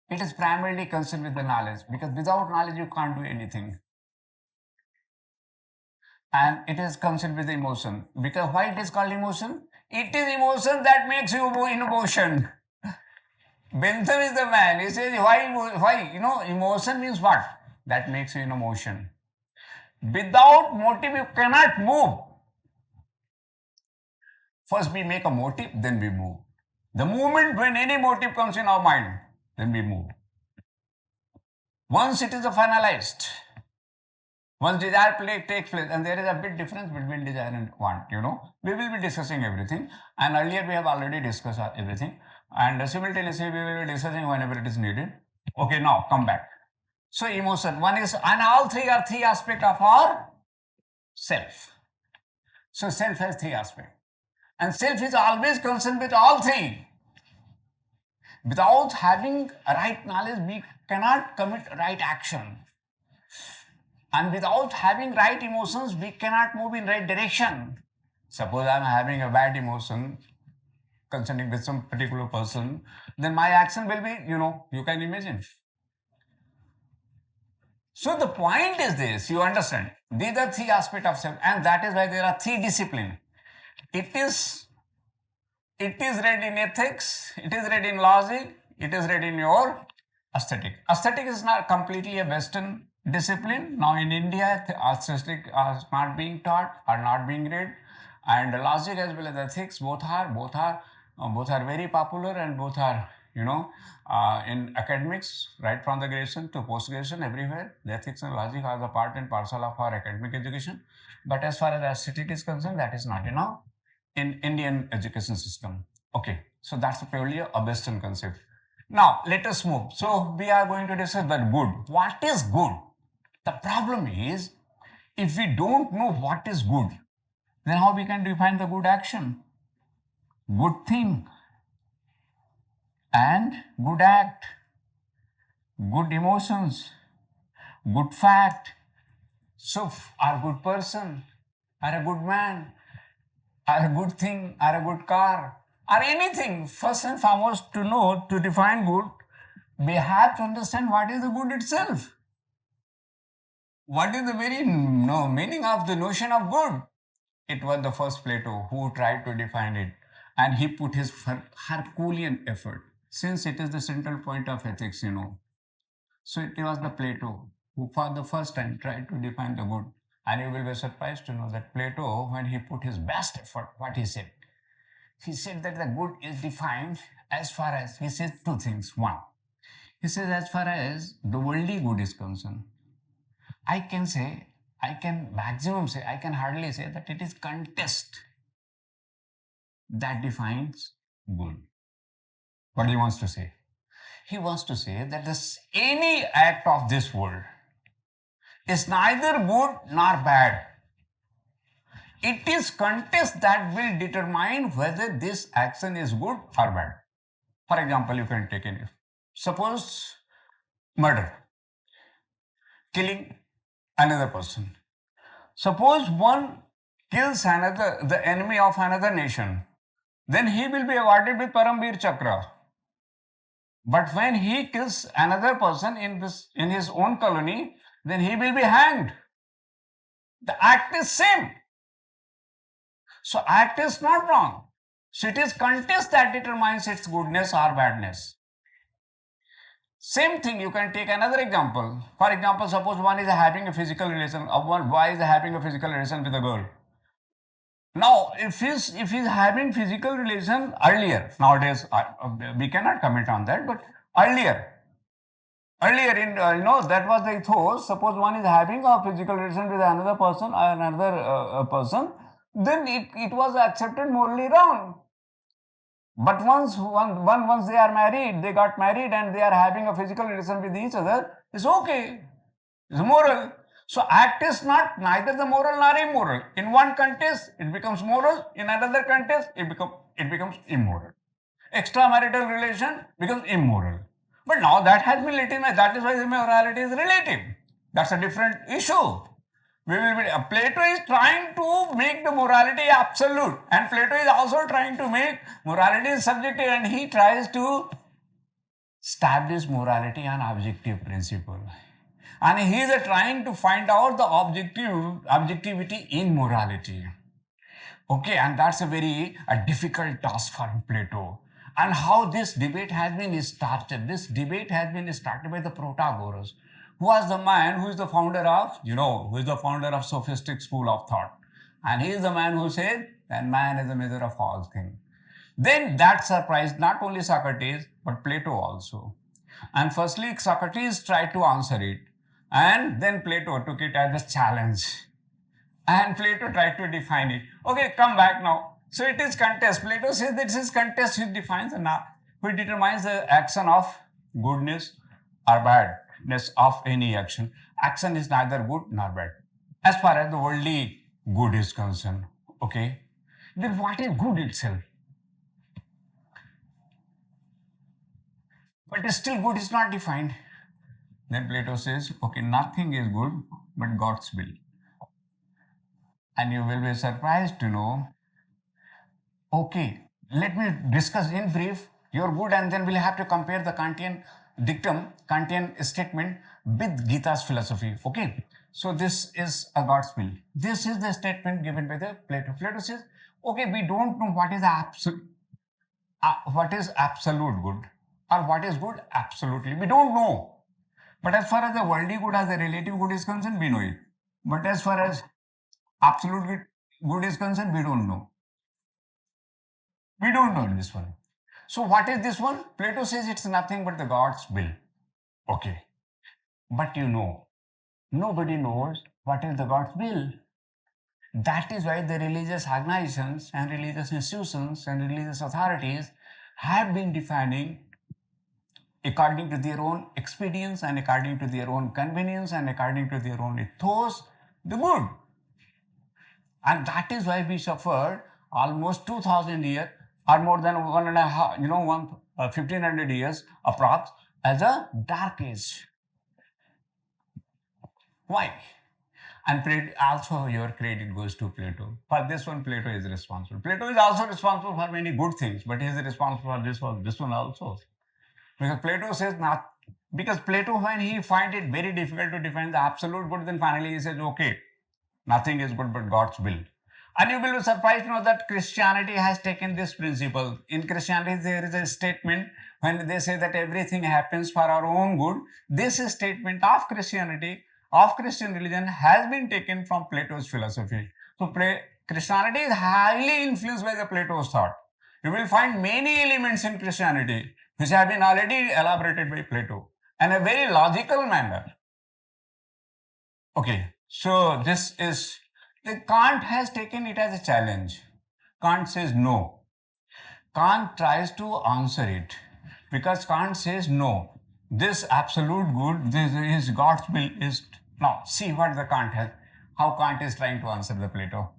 S1: It is primarily concerned with the knowledge, because without knowledge you can't do anything. And it is concerned with the emotion. Because why it is called emotion? It is emotion that makes you in motion. Bentham is the man. He says, why? Emotion means what? That makes you in motion. Without motive, you cannot move. First we make a motive, then we move. The moment when any motive comes in our mind, then we move. Once it is finalized, once desire takes place, and there is a big difference between desire and want, we will be discussing everything. And earlier we have already discussed everything. And simultaneously we will be discussing whenever it is needed. Okay, now come back. So emotion, one is, and all three are three aspects of our self. So self has three aspects. And self is always concerned with all three. Without having a right knowledge, we cannot commit right action. And without having right emotions, we cannot move in right direction. Suppose I am having a bad emotion concerning with some particular person, then my action will be, you can imagine. So the point is this, you understand, these are three aspects of self, and that is why there are three disciplines. It is read in ethics, it is read in logic, it is read in your aesthetic. Aesthetic is not completely a Western discipline. Now in India, aesthetic are not being taught, are not being read, and logic as well as ethics both are very popular, and both are in academics, right from the graduation to post graduation, everywhere the ethics and logic are the part and parcel of our academic education. But as far as aesthetic is concerned, that is not in Indian education system. Okay, so that's purely a Western concept. Now let us move. So we are going to discuss that good. What is good? The problem is, if we don't know what is good, then how we can define the good action, good thing, and good act, good emotions, good fact. So are a good person, are a good man, are a good thing, are a good car, or anything. First and foremost, to define good, we have to understand what is the good itself. What is the very meaning of the notion of good? It was the first Plato who tried to define it, and he put his Herculean effort, since it is the central point of ethics, So it was the Plato who for the first time tried to define the good. And you will be surprised to know that Plato, when he put his best effort, what he said? He said that the good is defined as far as, he said two things. One, he says as far as the worldly good is concerned, I can hardly say that it is context that defines good. What he wants to say? He wants to say that any act of this world is neither good nor bad. It is context that will determine whether this action is good or bad. For example, you can take any. Suppose murder, killing another person. Suppose one kills the enemy of another nation, then he will be awarded with Paramveer Chakra. But when he kills another person in his own colony, then he will be hanged. The act is same. So act is not wrong. So it is context that determines its goodness or badness. Same thing, you can take another example. For example, suppose one is having a physical relation, or one boy is having a physical relation with a girl. Now, if he's having physical relation earlier, nowadays we cannot comment on that, but earlier in that was the ethos. Suppose one is having a physical relation with another person, then it was accepted morally wrong. But once they are married, they got married and they are having a physical relation with each other, it's okay. It's moral. So act is not neither the moral nor immoral. In one context, it becomes moral. In another context, it becomes immoral. Extramarital relation becomes immoral. But now that has been legitimized. That is why the morality is relative. That's a different issue. Plato is trying to make the morality absolute, and Plato is also trying to make morality subjective, and he tries to establish morality on objective principle. And he is trying to find out the objectivity in morality. Okay, and that's a difficult task for Plato. And how this debate has been started. This debate has been started by the Protagoras, who was the man who is the founder of sophistic school of thought. And he is the man who said that man is the measure of all things. Then that surprised not only Socrates, but Plato also. And firstly, Socrates tried to answer it. And then Plato took it as a challenge. And Plato tried to define it. Okay, come back now. So it is contest. Plato says that this is contest which defines which determines the action of goodness or badness of any action. Action is neither good nor bad. As far as the worldly good is concerned. Okay. Then what is good itself? But still good is not defined. Then Plato says, okay, nothing is good but God's will. And you will be surprised to know, okay, let me discuss in brief your good, and then we'll have to compare the Kantian dictum, Kantian statement with Gita's philosophy. Okay, so this is a God's will. This is the statement given by the Plato. Plato says, okay, we don't know what is absolute good or what is good absolutely. We don't know. But as far as the worldly good, as the relative good is concerned, we know it. But as far as absolute good is concerned, we don't know. We don't know this one. So what is this one? Plato says it's nothing but the God's will. Okay. But nobody knows what is the God's will. That is why the religious organizations and religious institutions and religious authorities have been defining according to their own expedience and according to their own convenience and according to their own ethos, the good. And that is why we suffered almost 2000 years or more than 1500 years approx as a dark age. Why? And also your credit goes to Plato. For this one, Plato is responsible. Plato is also responsible for many good things, but he is responsible for this one also. Because Plato says not, because Plato, when he finds it very difficult to define the absolute good, then finally he says, okay, nothing is good but God's will. And you will be surprised to know that Christianity has taken this principle. In Christianity, there is a statement when they say that everything happens for our own good. This statement of Christianity, of Christian religion, has been taken from Plato's philosophy. So Christianity is highly influenced by the Plato's thought. You will find many elements in Christianity which have been already elaborated by Plato in a very logical manner. Okay, so this is, Kant has taken it as a challenge. Kant says no. Kant tries to answer it because Kant says no. This absolute good, this is God's will is. Now, see what the Kant has, how Kant is trying to answer the Plato.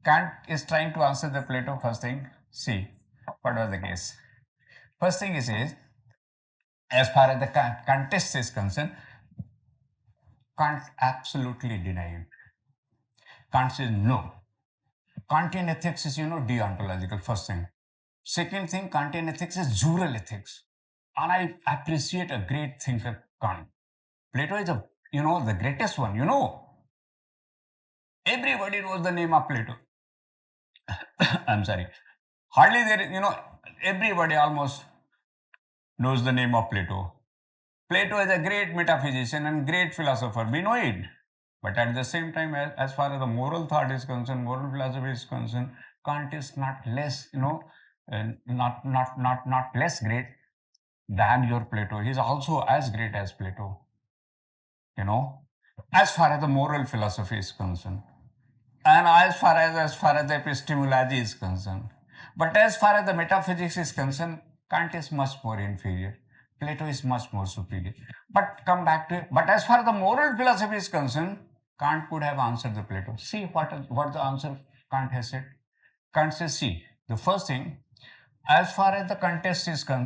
S1: Kant is trying to answer the Plato first thing. See, what was the case? First thing he says, as far as the contest is concerned, Kant absolutely denied it. Kant says no. Kantian ethics is, deontological, first thing. Second thing, Kantian ethics is jural ethics. And I appreciate a great thinker, Kant. Plato is the greatest one, Everybody knows the name of Plato. I'm sorry. Hardly there, everybody almost knows the name of Plato. Plato is a great metaphysician and great philosopher. We know it. But at the same time, as far as the moral thought is concerned, moral philosophy is concerned, Kant is not less, not less great than your Plato. He's also as great as Plato, as far as the moral philosophy is concerned. And as far as the epistemology is concerned. But as far as the metaphysics is concerned, Kant is much more inferior. Plato is much more superior. But come back to it. But as far as the moral philosophy is concerned, Kant could have answered the Plato. See what the answer Kant has said. Kant says, see, the first thing, as far as the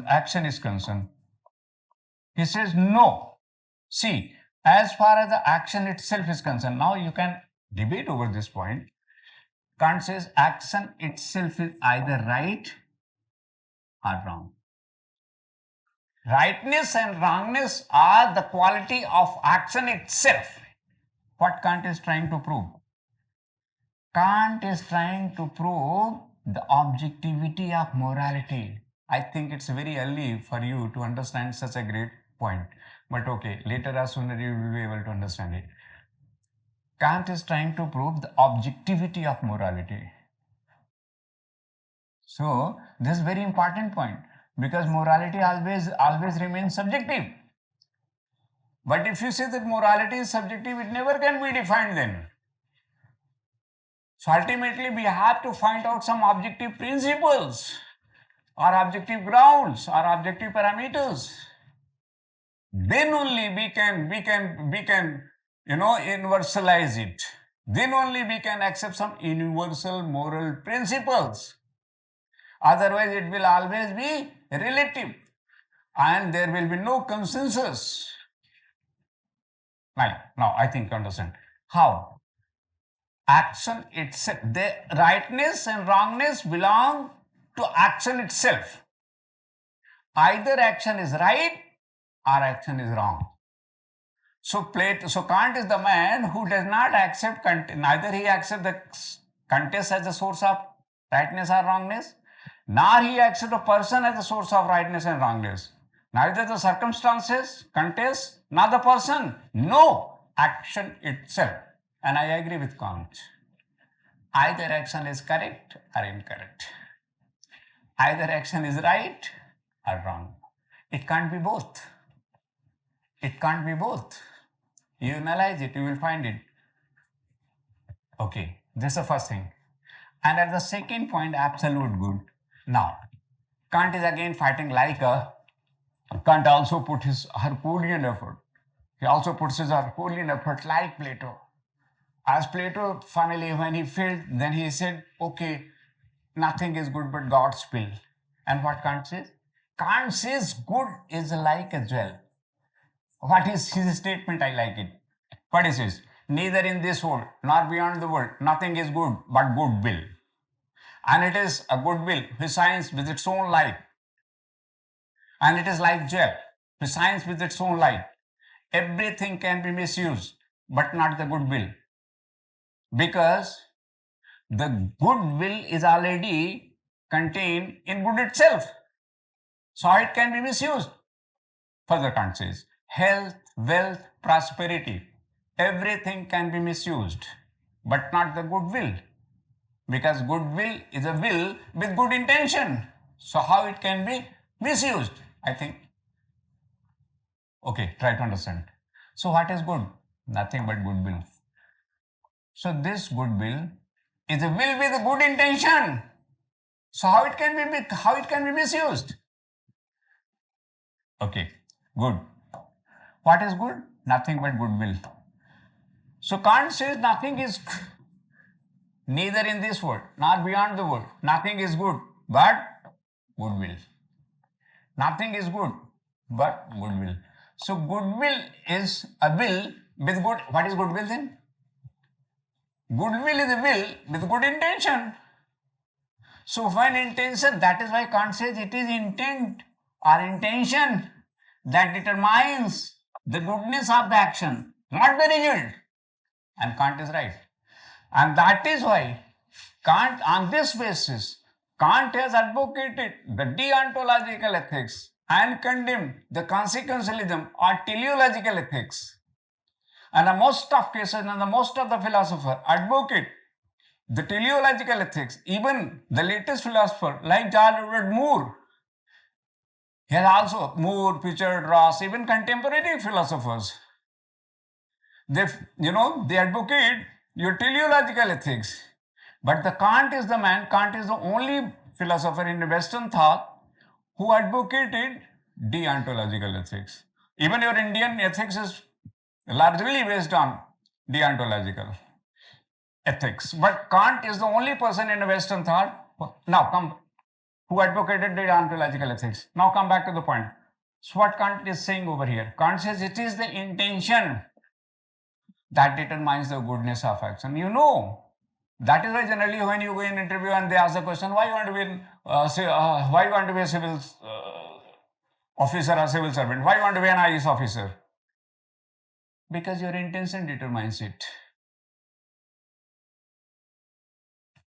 S1: action is concerned, he says no. See, as far as the action itself is concerned, now you can debate over this point. Kant says action itself is either right or wrong. Rightness and wrongness are the quality of action itself. What Kant is trying to prove? Kant is trying to prove the objectivity of morality. I think it's very early for you to understand such a great point. But okay, later or sooner you will be able to understand it. Kant is trying to prove the objectivity of morality. So, this is a very important point because morality always remains subjective. But if you say that morality is subjective, it never can be defined then. So ultimately, we have to find out some objective principles or objective grounds or objective parameters. Then only we can universalize it. Then only we can accept some universal moral principles. Otherwise, it will always be relative and there will be no consensus. Right. Now, I think you understand. How? Action itself, the rightness and wrongness belong to action itself. Either action is right or action is wrong. So Kant is the man who does not accept, neither he accepts the contest as the source of rightness or wrongness, nor he accepts a person as the source of rightness and wrongness. Neither the circumstances, contest, nor the person. No, action itself. And I agree with Kant. Either action is correct or incorrect. Either action is right or wrong. It can't be both. It can't be both. You analyze it, you will find it. Okay, this is the first thing. And at the second point, absolute good. Now, Kant is again fighting like Kant also put his Herculean effort. He also puts his Herculean effort like Plato. As Plato, finally, when he failed, then he said, okay, nothing is good but God's will. And what Kant says? Kant says good is like a jewel. What is his statement? I like it. What he says? Neither in this world nor beyond the world, nothing is good but goodwill. And it is a goodwill which shines with its own light. And it is like jewel which shines with its own light. Everything can be misused, but not the goodwill. Because the goodwill is already contained in good itself. So how it can be misused? Further Kant says, health, wealth, prosperity, everything can be misused, but not the goodwill. Because goodwill is a will with good intention. So how it can be misused? I think. Okay, try to understand. So what is good? Nothing but goodwill. So this goodwill is a will with a good intention. So how it can be misused? Okay, good. What is good? Nothing but goodwill. So Kant says nothing is neither in this world nor beyond the world. Nothing is good but goodwill. Nothing is good but goodwill. So goodwill is a will with good. What is goodwill then? Goodwill is a will with good intention. So when intention, that is why Kant says it is intent or intention that determines the goodness of the action, not the result. And Kant is right. And that is why Kant, on this basis, Kant has advocated the deontological ethics and condemned the consequentialism or teleological ethics. And the most of cases and the most of the philosophers advocate the teleological ethics. Even the latest philosopher like George Edward Moore, he has also Moore, Pritchard, Ross, even contemporary philosophers. They advocate your teleological ethics. But the Kant is the man, Kant is the only philosopher in the Western thought who advocated deontological ethics. Even your Indian ethics is largely based on deontological ethics. But Kant is the only person in the Western thought who advocated deontological ethics. Now come back to the point. So what Kant is saying over here? Kant says it is the intention that determines the goodness of action. That is why generally when you go in interview and they ask the question, why you want to be a civil officer or civil servant? Why you want to be an IAS officer? Because your intention determines it.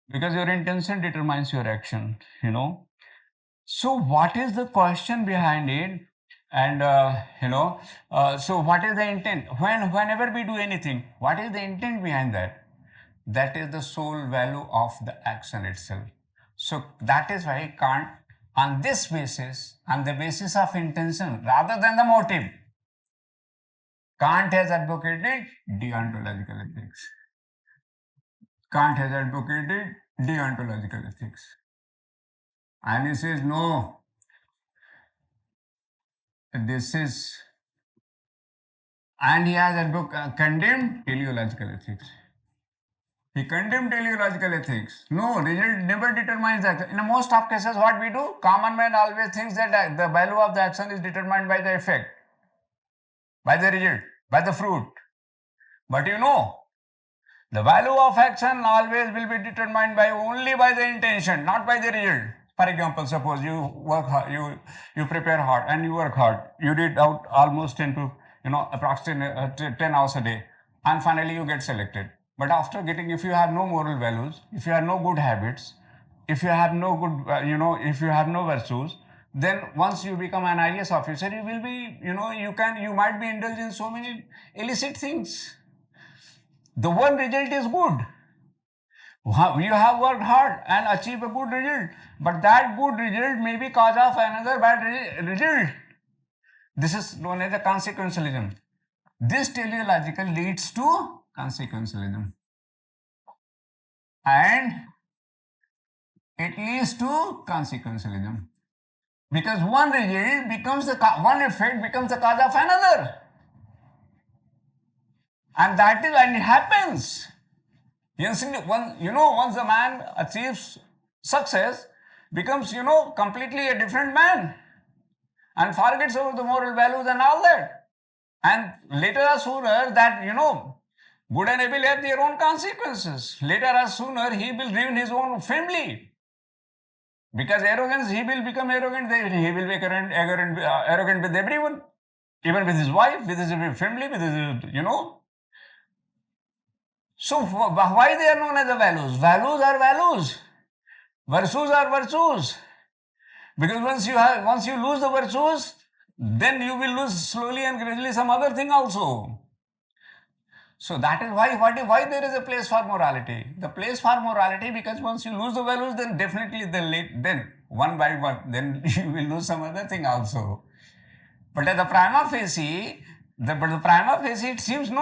S1: Because your intention determines your action, So what is the question behind it? And, so what is the intent? Whenever we do anything, what is the intent behind that? That is the sole value of the action itself. So that is why Kant, on this basis, on the basis of intention rather than the motive, Kant has advocated deontological ethics. Kant has advocated deontological ethics. And he says, no, this is, and he has condemned teleological ethics. He condemned teleological ethics. No, result never determines that. In most of cases, what we do, common man always thinks that the value of the action is determined by the effect, by the result, by the fruit. But the value of action always will be determined only by the intention, not by the result. For example, suppose you work hard, you prepare hard and you work hard. You read out almost 10 to approximately 10 hours a day, and finally you get selected. But after getting, if you have no moral values, if you have no good habits, if you have no good, if you have no virtues, then once you become an IAS officer, you will be, you might be indulged in so many illicit things. The one result is good. You have worked hard and achieved a good result, but that good result may be cause of another bad result. This is known as the consequentialism. This teleological leads to consequentialism, and it leads to consequentialism because one result becomes one effect becomes the cause of another, and it happens. Once a man achieves success, becomes completely a different man, and forgets about the moral values and all that, and later or sooner that good and evil have their own consequences. Later or sooner, he will ruin his own family. Because arrogance, he will become arrogant. He will be arrogant with everyone, even with his wife, with his family, with his, So why they are known as the values? Values are values. Virtues are virtues. Because once you lose the virtues, then you will lose slowly and gradually some other thing also. So that is why there is a place for morality. The place for morality, because once you lose the values, then definitely then one by one, then you will lose some other thing also. But at the prima facie, it seems no.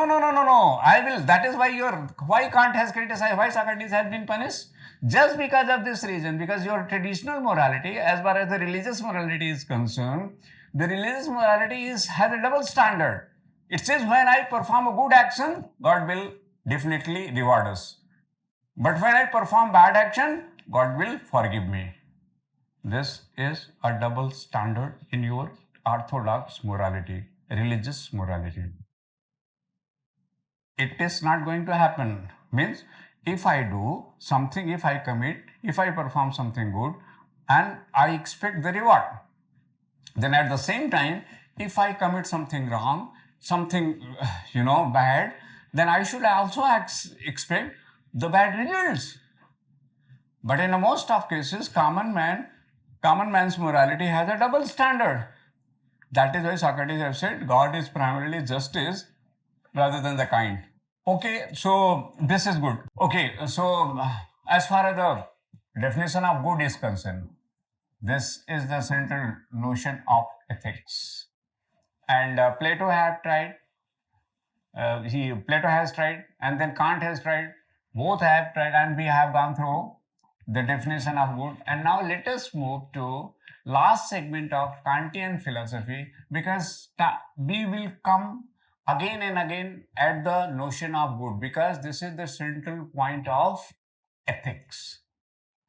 S1: I will. That is why Kant has criticized, why Socrates has been punished, just because of this reason. Because your traditional morality, as far as the religious morality is concerned, the religious morality has a double standard. It says when I perform a good action, God will definitely reward us. But when I perform bad action, God will forgive me. This is a double standard in your orthodox morality, religious morality. It is not going to happen. Means if I do something, if I commit, if I perform something good, and I expect the reward. Then at the same time, if I commit something wrong, something, bad, then I should also expect the bad results. But in most of cases, common man's morality has a double standard. That is why Socrates have said God is primarily justice rather than the kind. Okay, so this is good. Okay, so as far as the definition of good is concerned, this is the central notion of ethics. And Plato had tried, Plato has tried, and then Kant has tried. Both have tried, and we have gone through the definition of good. And now let us move to last segment of Kantian philosophy, because we will come again and again at the notion of good, because this is the central point of ethics.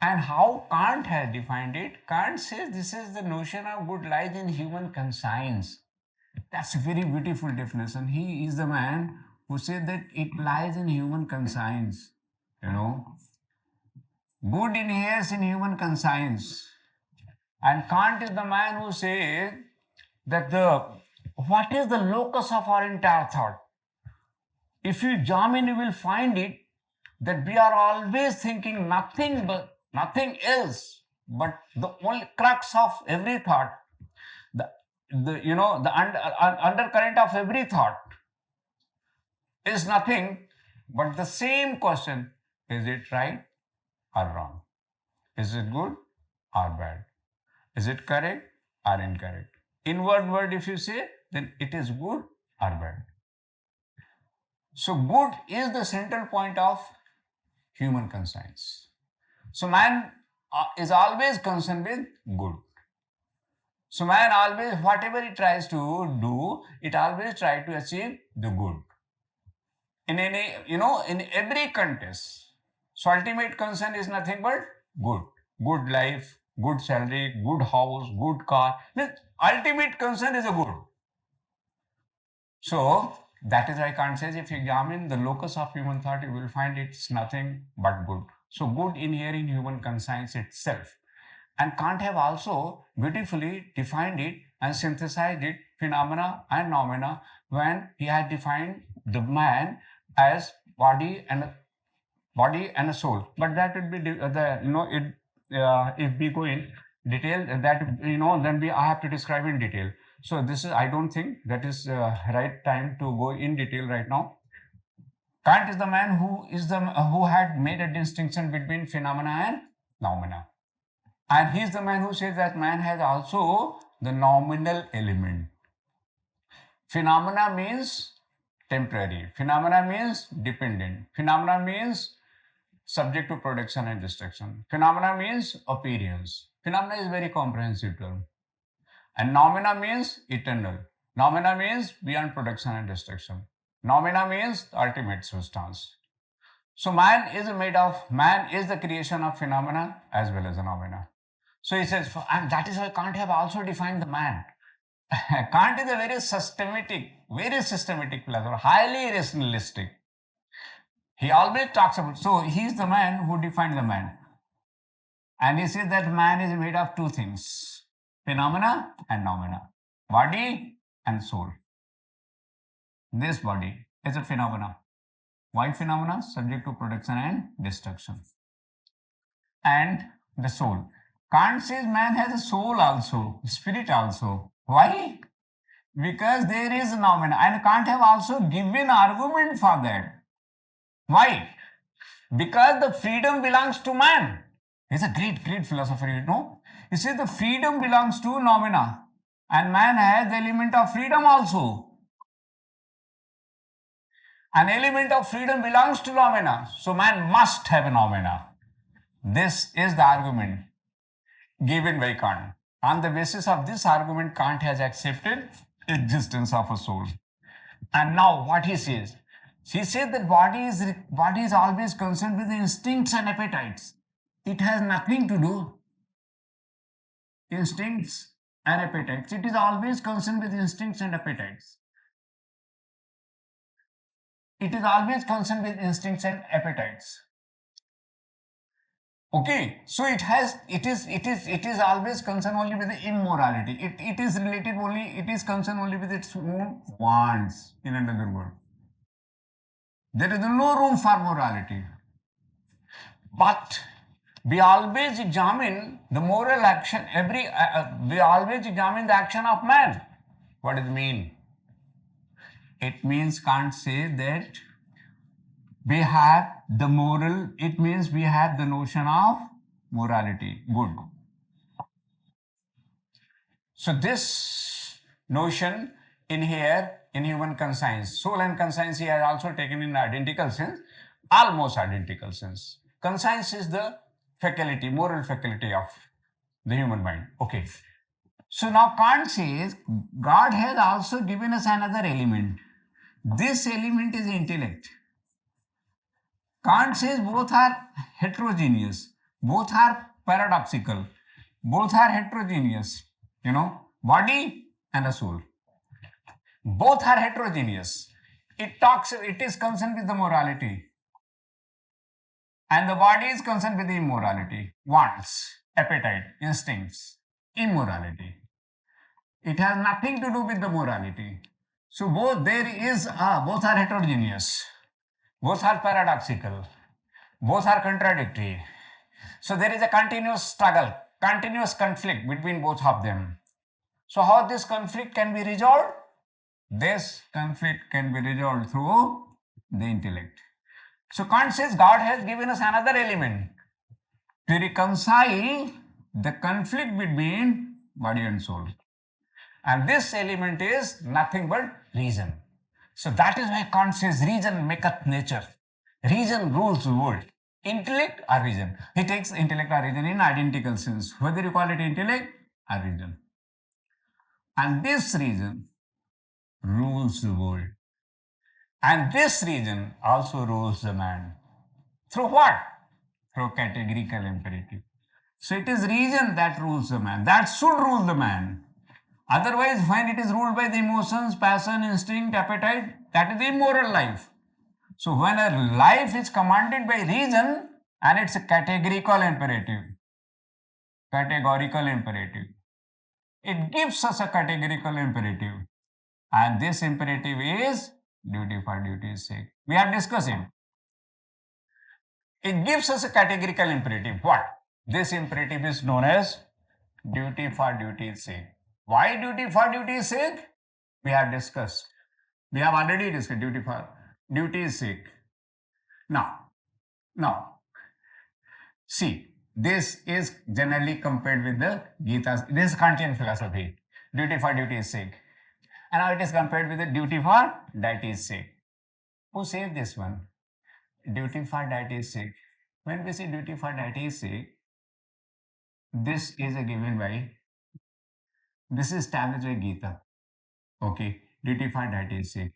S1: And how Kant has defined it, Kant says this is the notion of good lies in human conscience. That's a very beautiful definition. He is the man who said that it lies in human conscience. Good inheres in human conscience. And Kant is the man who says that what is the locus of our entire thought? If you examine, you will find it that we are always thinking nothing else, but the only crux of every thought, the undercurrent of every thought is nothing but the same question: is it right or wrong? Is it good or bad? Is it correct or incorrect? In one word, if you say, then it is good or bad. So good is the central point of human conscience. So man is always concerned with good. So man always, whatever he tries to do, it always tries to achieve the good. In every contest. So ultimate concern is nothing but good. Good life, good salary, good house, good car. The ultimate concern is a good. So that is why Kant says, if you examine the locus of human thought, you will find it's nothing but good. So good inhere in human conscience itself. And Kant have also beautifully defined it and synthesized it, phenomena and noumena, when he had defined the man as body and a soul. But that would be if we go in detail, that then I have to describe in detail. So this is, I don't think that is right time to go in detail right now. Kant is the man who had made a distinction between phenomena and noumena. And he is the man who says that man has also the nominal element. Phenomena means temporary. Phenomena means dependent. Phenomena means subject to production and destruction. Phenomena means appearance. Phenomena is very comprehensive term. And noumena means eternal. Noumena means beyond production and destruction. Noumena means ultimate substance. So man is the creation of phenomena as well as the noumena. So he says, and that is why Kant have also defined the man. Kant is a very systematic philosopher, highly rationalistic. He always talks about, so he is the man who defined the man. And he says that man is made of two things: phenomena and noumena, body and soul. This body is a phenomena. Why phenomena? Subject to production and destruction. And the soul. Kant says man has a soul also, spirit also. Why? Because there is noumena. And Kant have also given argument for that. Why? Because the freedom belongs to man. He's a great philosopher, He says the freedom belongs to noumena. And man has the element of freedom also. An element of freedom belongs to noumena. So man must have a noumena. This is the argument given by Kant. On the basis of this argument, Kant has accepted existence of a soul. And now what he says? He said that body is always concerned with instincts and appetites. It has nothing to do. Instincts and appetites. It is always concerned with instincts and appetites. It is always concerned with instincts and appetites. Okay, so it is always concerned only with the immorality. It is related only, it is concerned only with its own wants, in another word. There is no room for morality. But we always examine the moral action, we always examine the action of man. What does it mean? It means can't say that we have the moral, it means we have the notion of morality, good. So this notion in here in human conscience, soul and conscience he has also taken in identical sense, almost identical sense. Conscience is the faculty, moral faculty of the human mind. Okay. So now Kant says God has also given us another element. This element is intellect. Kant says both are heterogeneous, both are paradoxical, both are heterogeneous, body and a soul. Both are heterogeneous. It is concerned with the morality. And the body is concerned with the immorality, wants, appetite, instincts, immorality. It has nothing to do with the morality. So both are heterogeneous, both are paradoxical, both are contradictory. So there is a continuous struggle, continuous conflict between both of them. So how this conflict can be resolved? This conflict can be resolved through the intellect. So Kant says God has given us another element to reconcile the conflict between body and soul. And this element is nothing but reason. So that is why Kant says reason maketh nature. Reason rules the world. Intellect or reason. He takes intellect or reason in identical sense. Whether you call it intellect or reason. And this reason rules the world. And this reason also rules the man. Through what? Through categorical imperative. So it is reason that rules the man. That should rule the man. Otherwise, when it is ruled by the emotions, passion, instinct, appetite, that is the immoral life. So when a life is commanded by reason and it's a categorical imperative, it gives us a categorical imperative. And this imperative is duty for duty's sake. We are discussing. It gives us a categorical imperative. What? This imperative is known as duty for duty's sake. Why duty for duty's sake? We have discussed. We have already discussed duty for duty's sake. Now, see, this is generally compared with the Gita. This is Kantian philosophy. Duty for duty's sake. And now it is compared with the duty for deity's sake. Who said this one? Duty for deity's sake. When we say duty for deity's sake, this is a given by, this is established by Gita. Okay, duty for deity's sake.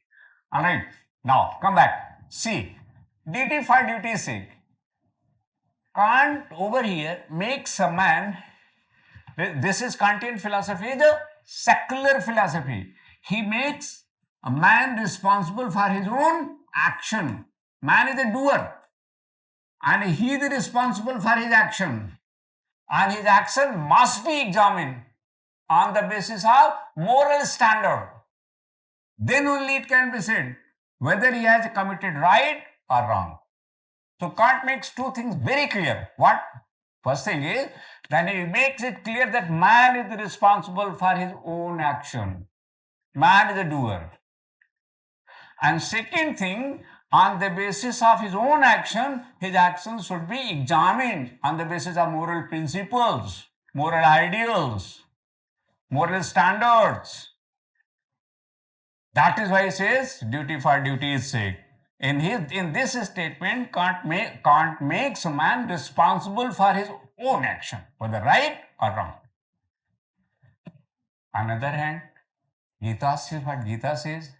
S1: Alright, now come back. See, duty for duty's sake. Kant over here makes a man, this is Kantian philosophy, the secular philosophy. He makes a man responsible for his own action. Man is a doer. And he is responsible for his action. And his action must be examined on the basis of moral standard. Then only it can be said whether he has committed right or wrong. So Kant makes two things very clear. What? First thing is that he makes it clear that man is responsible for his own action. Man is a doer. And second thing, on the basis of his own action, his actions should be examined on the basis of moral principles, moral ideals, moral standards. That is why he says duty for duty's sake. In this statement, Kant makes a man responsible for his own action, whether right or wrong. On the other hand, Gita says what Gita says.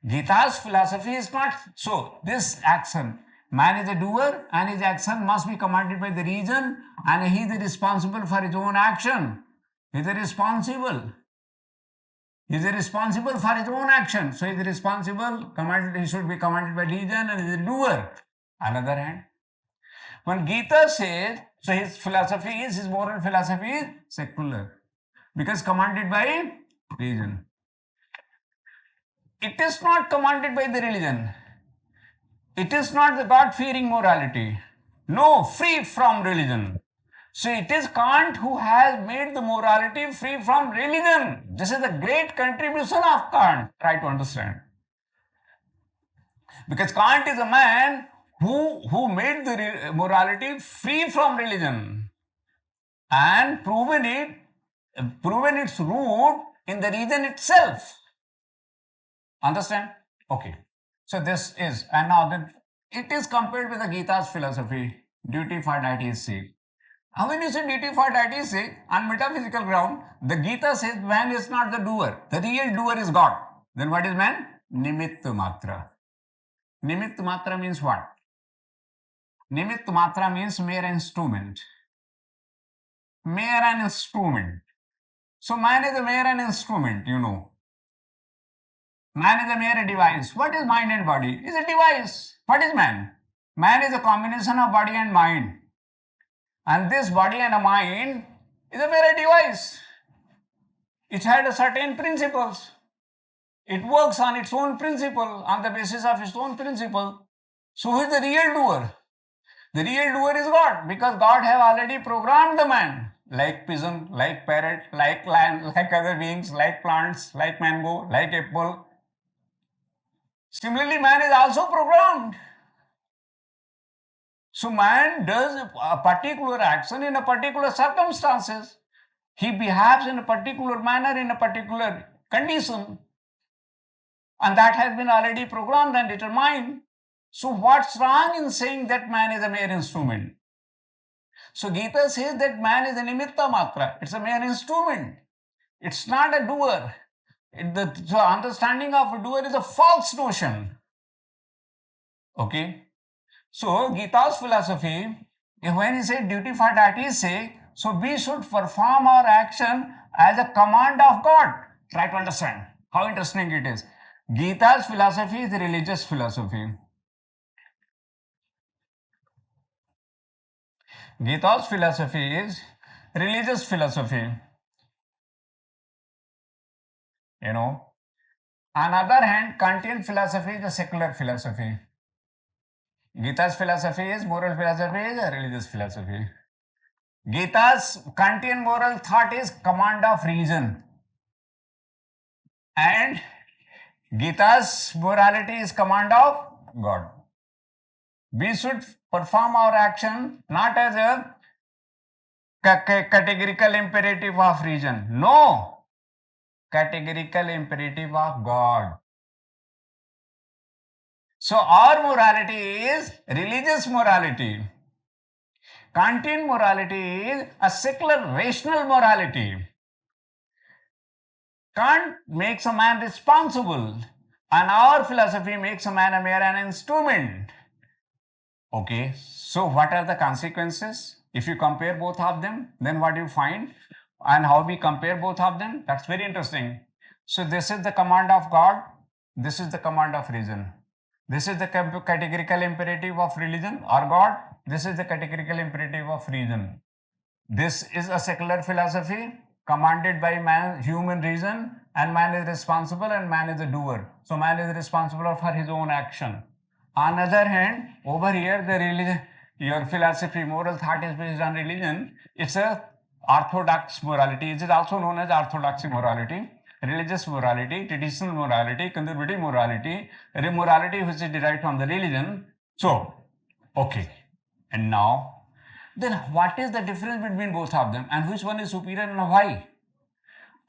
S1: Gita's philosophy is not so. This action, man is a doer and his action must be commanded by the reason and he is responsible for his own action. He is responsible. He is responsible for his own action. So he is responsible, he should be commanded by reason and he is a doer. On the other hand, when Gita says So his philosophy is, his moral philosophy is secular, because commanded by religion. It is not commanded by the religion. It is not the God-fearing morality. No, free from religion. So it is Kant who has made the morality free from religion. This is the great contribution of Kant. Try to understand. Because Kant is a man who made the morality free from religion and proven its root in the reason itself. Understand? Okay. So this is, and now then it is compared with the Gita's philosophy, duty for deity's sake. Now when you say duty for deity's sake, on metaphysical ground, the Gita says man is not the doer. The real doer is God. Then what is man? Nimitta matra. Nimitta matra means what? Nimitta matra means mere instrument. Mere an instrument. So man is a mere an instrument, you know. Man is a mere device. What is mind and body? It's a device. What is man? Man is a combination of body and mind. And this body and a mind is a mere device. It had a certain principles. It works on its own principle, on the basis of its own principle. So who is the real doer? The real doer is God, because God have already programmed the man, like pigeon, like parrot, like lion, like other beings, like plants, like mango, like apple. Similarly, man is also programmed. So man does a particular action in a particular circumstances. He behaves in a particular manner in a particular condition. And that has been already programmed and determined. So what's wrong in saying that man is a mere instrument? So Gita says that man is a nimitta matra. It's a mere instrument. It's not a doer. The understanding of a doer is a false notion. Okay? So Gita's philosophy, when he said duty for deity's sake, so we should perform our action as a command of God. Try to understand how interesting it is. Gita's philosophy is the religious philosophy. Gita's philosophy is religious philosophy. You know. On the other hand, Kantian philosophy is a secular philosophy. Gita's philosophy is moral philosophy is a religious philosophy. Gita's Kantian moral thought is command of reason. And Gita's morality is command of God. We should perform our action not as a categorical imperative of reason. No, categorical imperative of God. So our morality is religious morality. Kantian morality is a secular rational morality. Kant makes a man responsible, and our philosophy makes a man a mere an instrument. Okay, so what are the consequences? If you compare both of them, then what do you find? And how we compare both of them? That's very interesting. So this is the command of God, this is the command of reason. This is the categorical imperative of religion or God, this is the categorical imperative of reason. This is a secular philosophy commanded by man, human reason, and man is responsible and man is a doer. So man is responsible for his own action. On the other hand, over here, the religion, your philosophy, moral thought is based on religion. It's a orthodox morality. It is also known as orthodoxy morality, religious morality, traditional morality, conservative morality, morality which is derived from the religion. So, okay. And now, then what is the difference between both of them and which one is superior and why?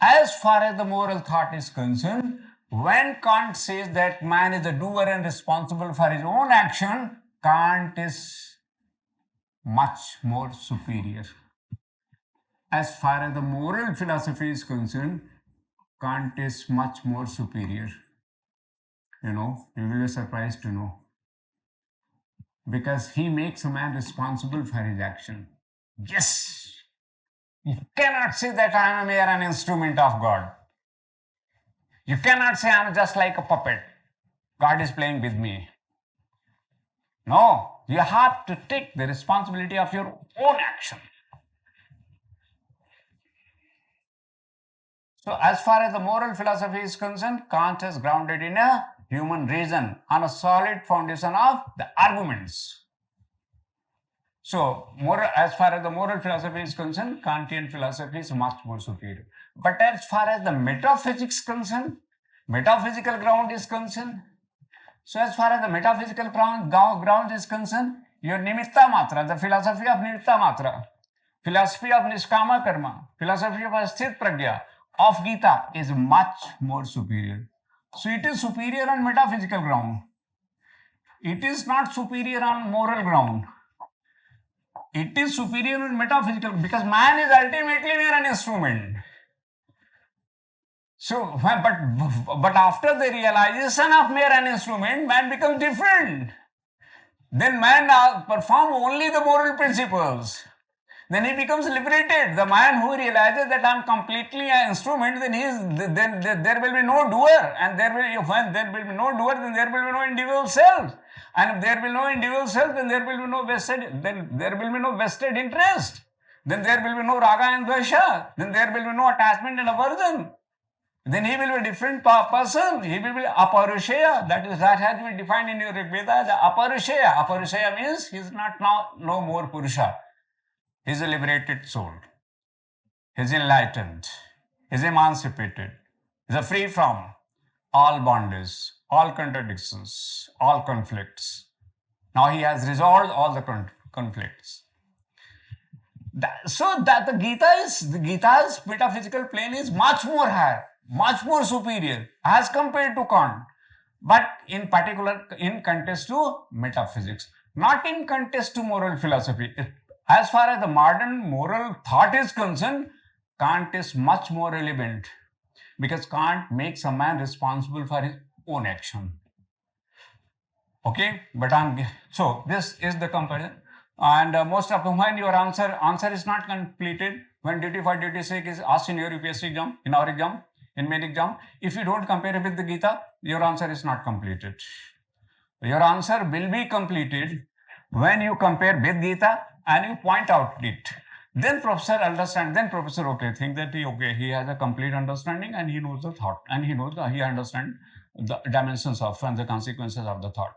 S1: As far as the moral thought is concerned, when Kant says that man is a doer and responsible for his own action, Kant is much more superior. As far as the moral philosophy is concerned, Kant is much more superior. You know, you will be surprised to know. Because he makes a man responsible for his action. Yes! You cannot say that I am a mere an instrument of God. You cannot say I am just like a puppet. God is playing with me. No, You have to take the responsibility of your own action. So as far as the moral philosophy is concerned, Kant is grounded in a human reason on a solid foundation of the arguments. So as far as the moral philosophy is concerned, Kantian philosophy is much more superior. But as far as the metaphysics concerned, metaphysical ground is concerned, so as far as the metaphysical ground is concerned, your nimitta matra, the philosophy of nimitta matra, philosophy of niskama karma, philosophy of asthit pragya, of Gita is much more superior. So it is superior on metaphysical ground. It is not superior on moral ground. It is superior on metaphysical, because man is ultimately mere an instrument. So, but after the realization of mere an instrument, man becomes different. Then man performs only the moral principles. Then he becomes liberated. The man who realizes that I am completely an instrument, then there will be no doer, and when there will be no doer, then there will be no individual self. And if there will be no individual self, then there will be no vested interest. Then there will be no raga and dvesha. Then there will be no attachment and aversion. Then he will be a different person. He will be aparusheya. That has been defined in your Rig Veda as aparusheya. Aparusheya means he is not now no more Purusha. He is a liberated soul. He is enlightened. He is emancipated. He is free from all bondage, all contradictions, all conflicts. Now he has resolved all the conflicts. So that the Gita's metaphysical plane is much more higher, much more superior as compared to Kant, but in particular in context to metaphysics, not in context to moral philosophy. As far as the modern moral thought is concerned, Kant is much more relevant, because Kant makes a man responsible for his own action. Okay, but so this is the comparison. And most of when your answer is not completed, when duty for duty sake is asked in your UPSC exam, in our exam, in main exam, if you don't compare it with the Gita, your answer is not completed. Your answer will be completed when you compare with Gita and you point out it. Then professor understands, think that he has a complete understanding and he knows the thought, and he understands the dimensions of and the consequences of the thought.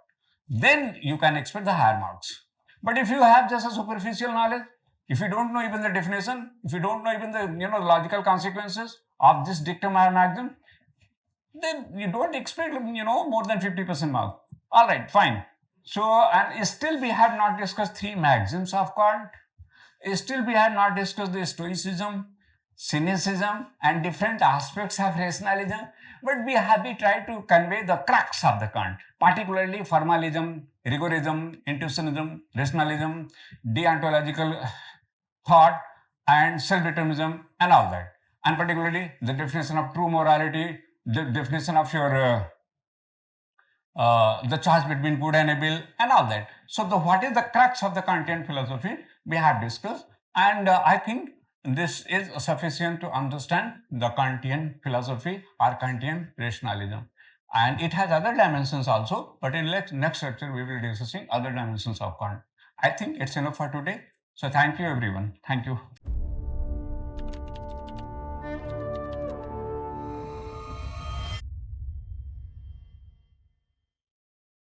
S1: Then you can expect the higher marks. But if you have just a superficial knowledge, if you don't know even the definition, if you don't know even the logical consequences of this dictum or maxim, then you don't expect more than 50% mark. All right, fine. So, and still we have not discussed three maxims of Kant. Still we have not discussed the stoicism, cynicism, and different aspects of rationalism. But we tried to convey the crux of the Kant, particularly formalism, rigorism, intuitionism, rationalism, deontological thought, and self-determinism, and all that. And particularly the definition of true morality, the definition of your the choice between good and evil, and all that. So what is the crux of the Kantian philosophy we have discussed, and I think this is sufficient to understand the Kantian philosophy or Kantian rationalism. And it has other dimensions also, but in next lecture we will be discussing other dimensions of Kant. I think it's enough for today. So thank you everyone. Thank you.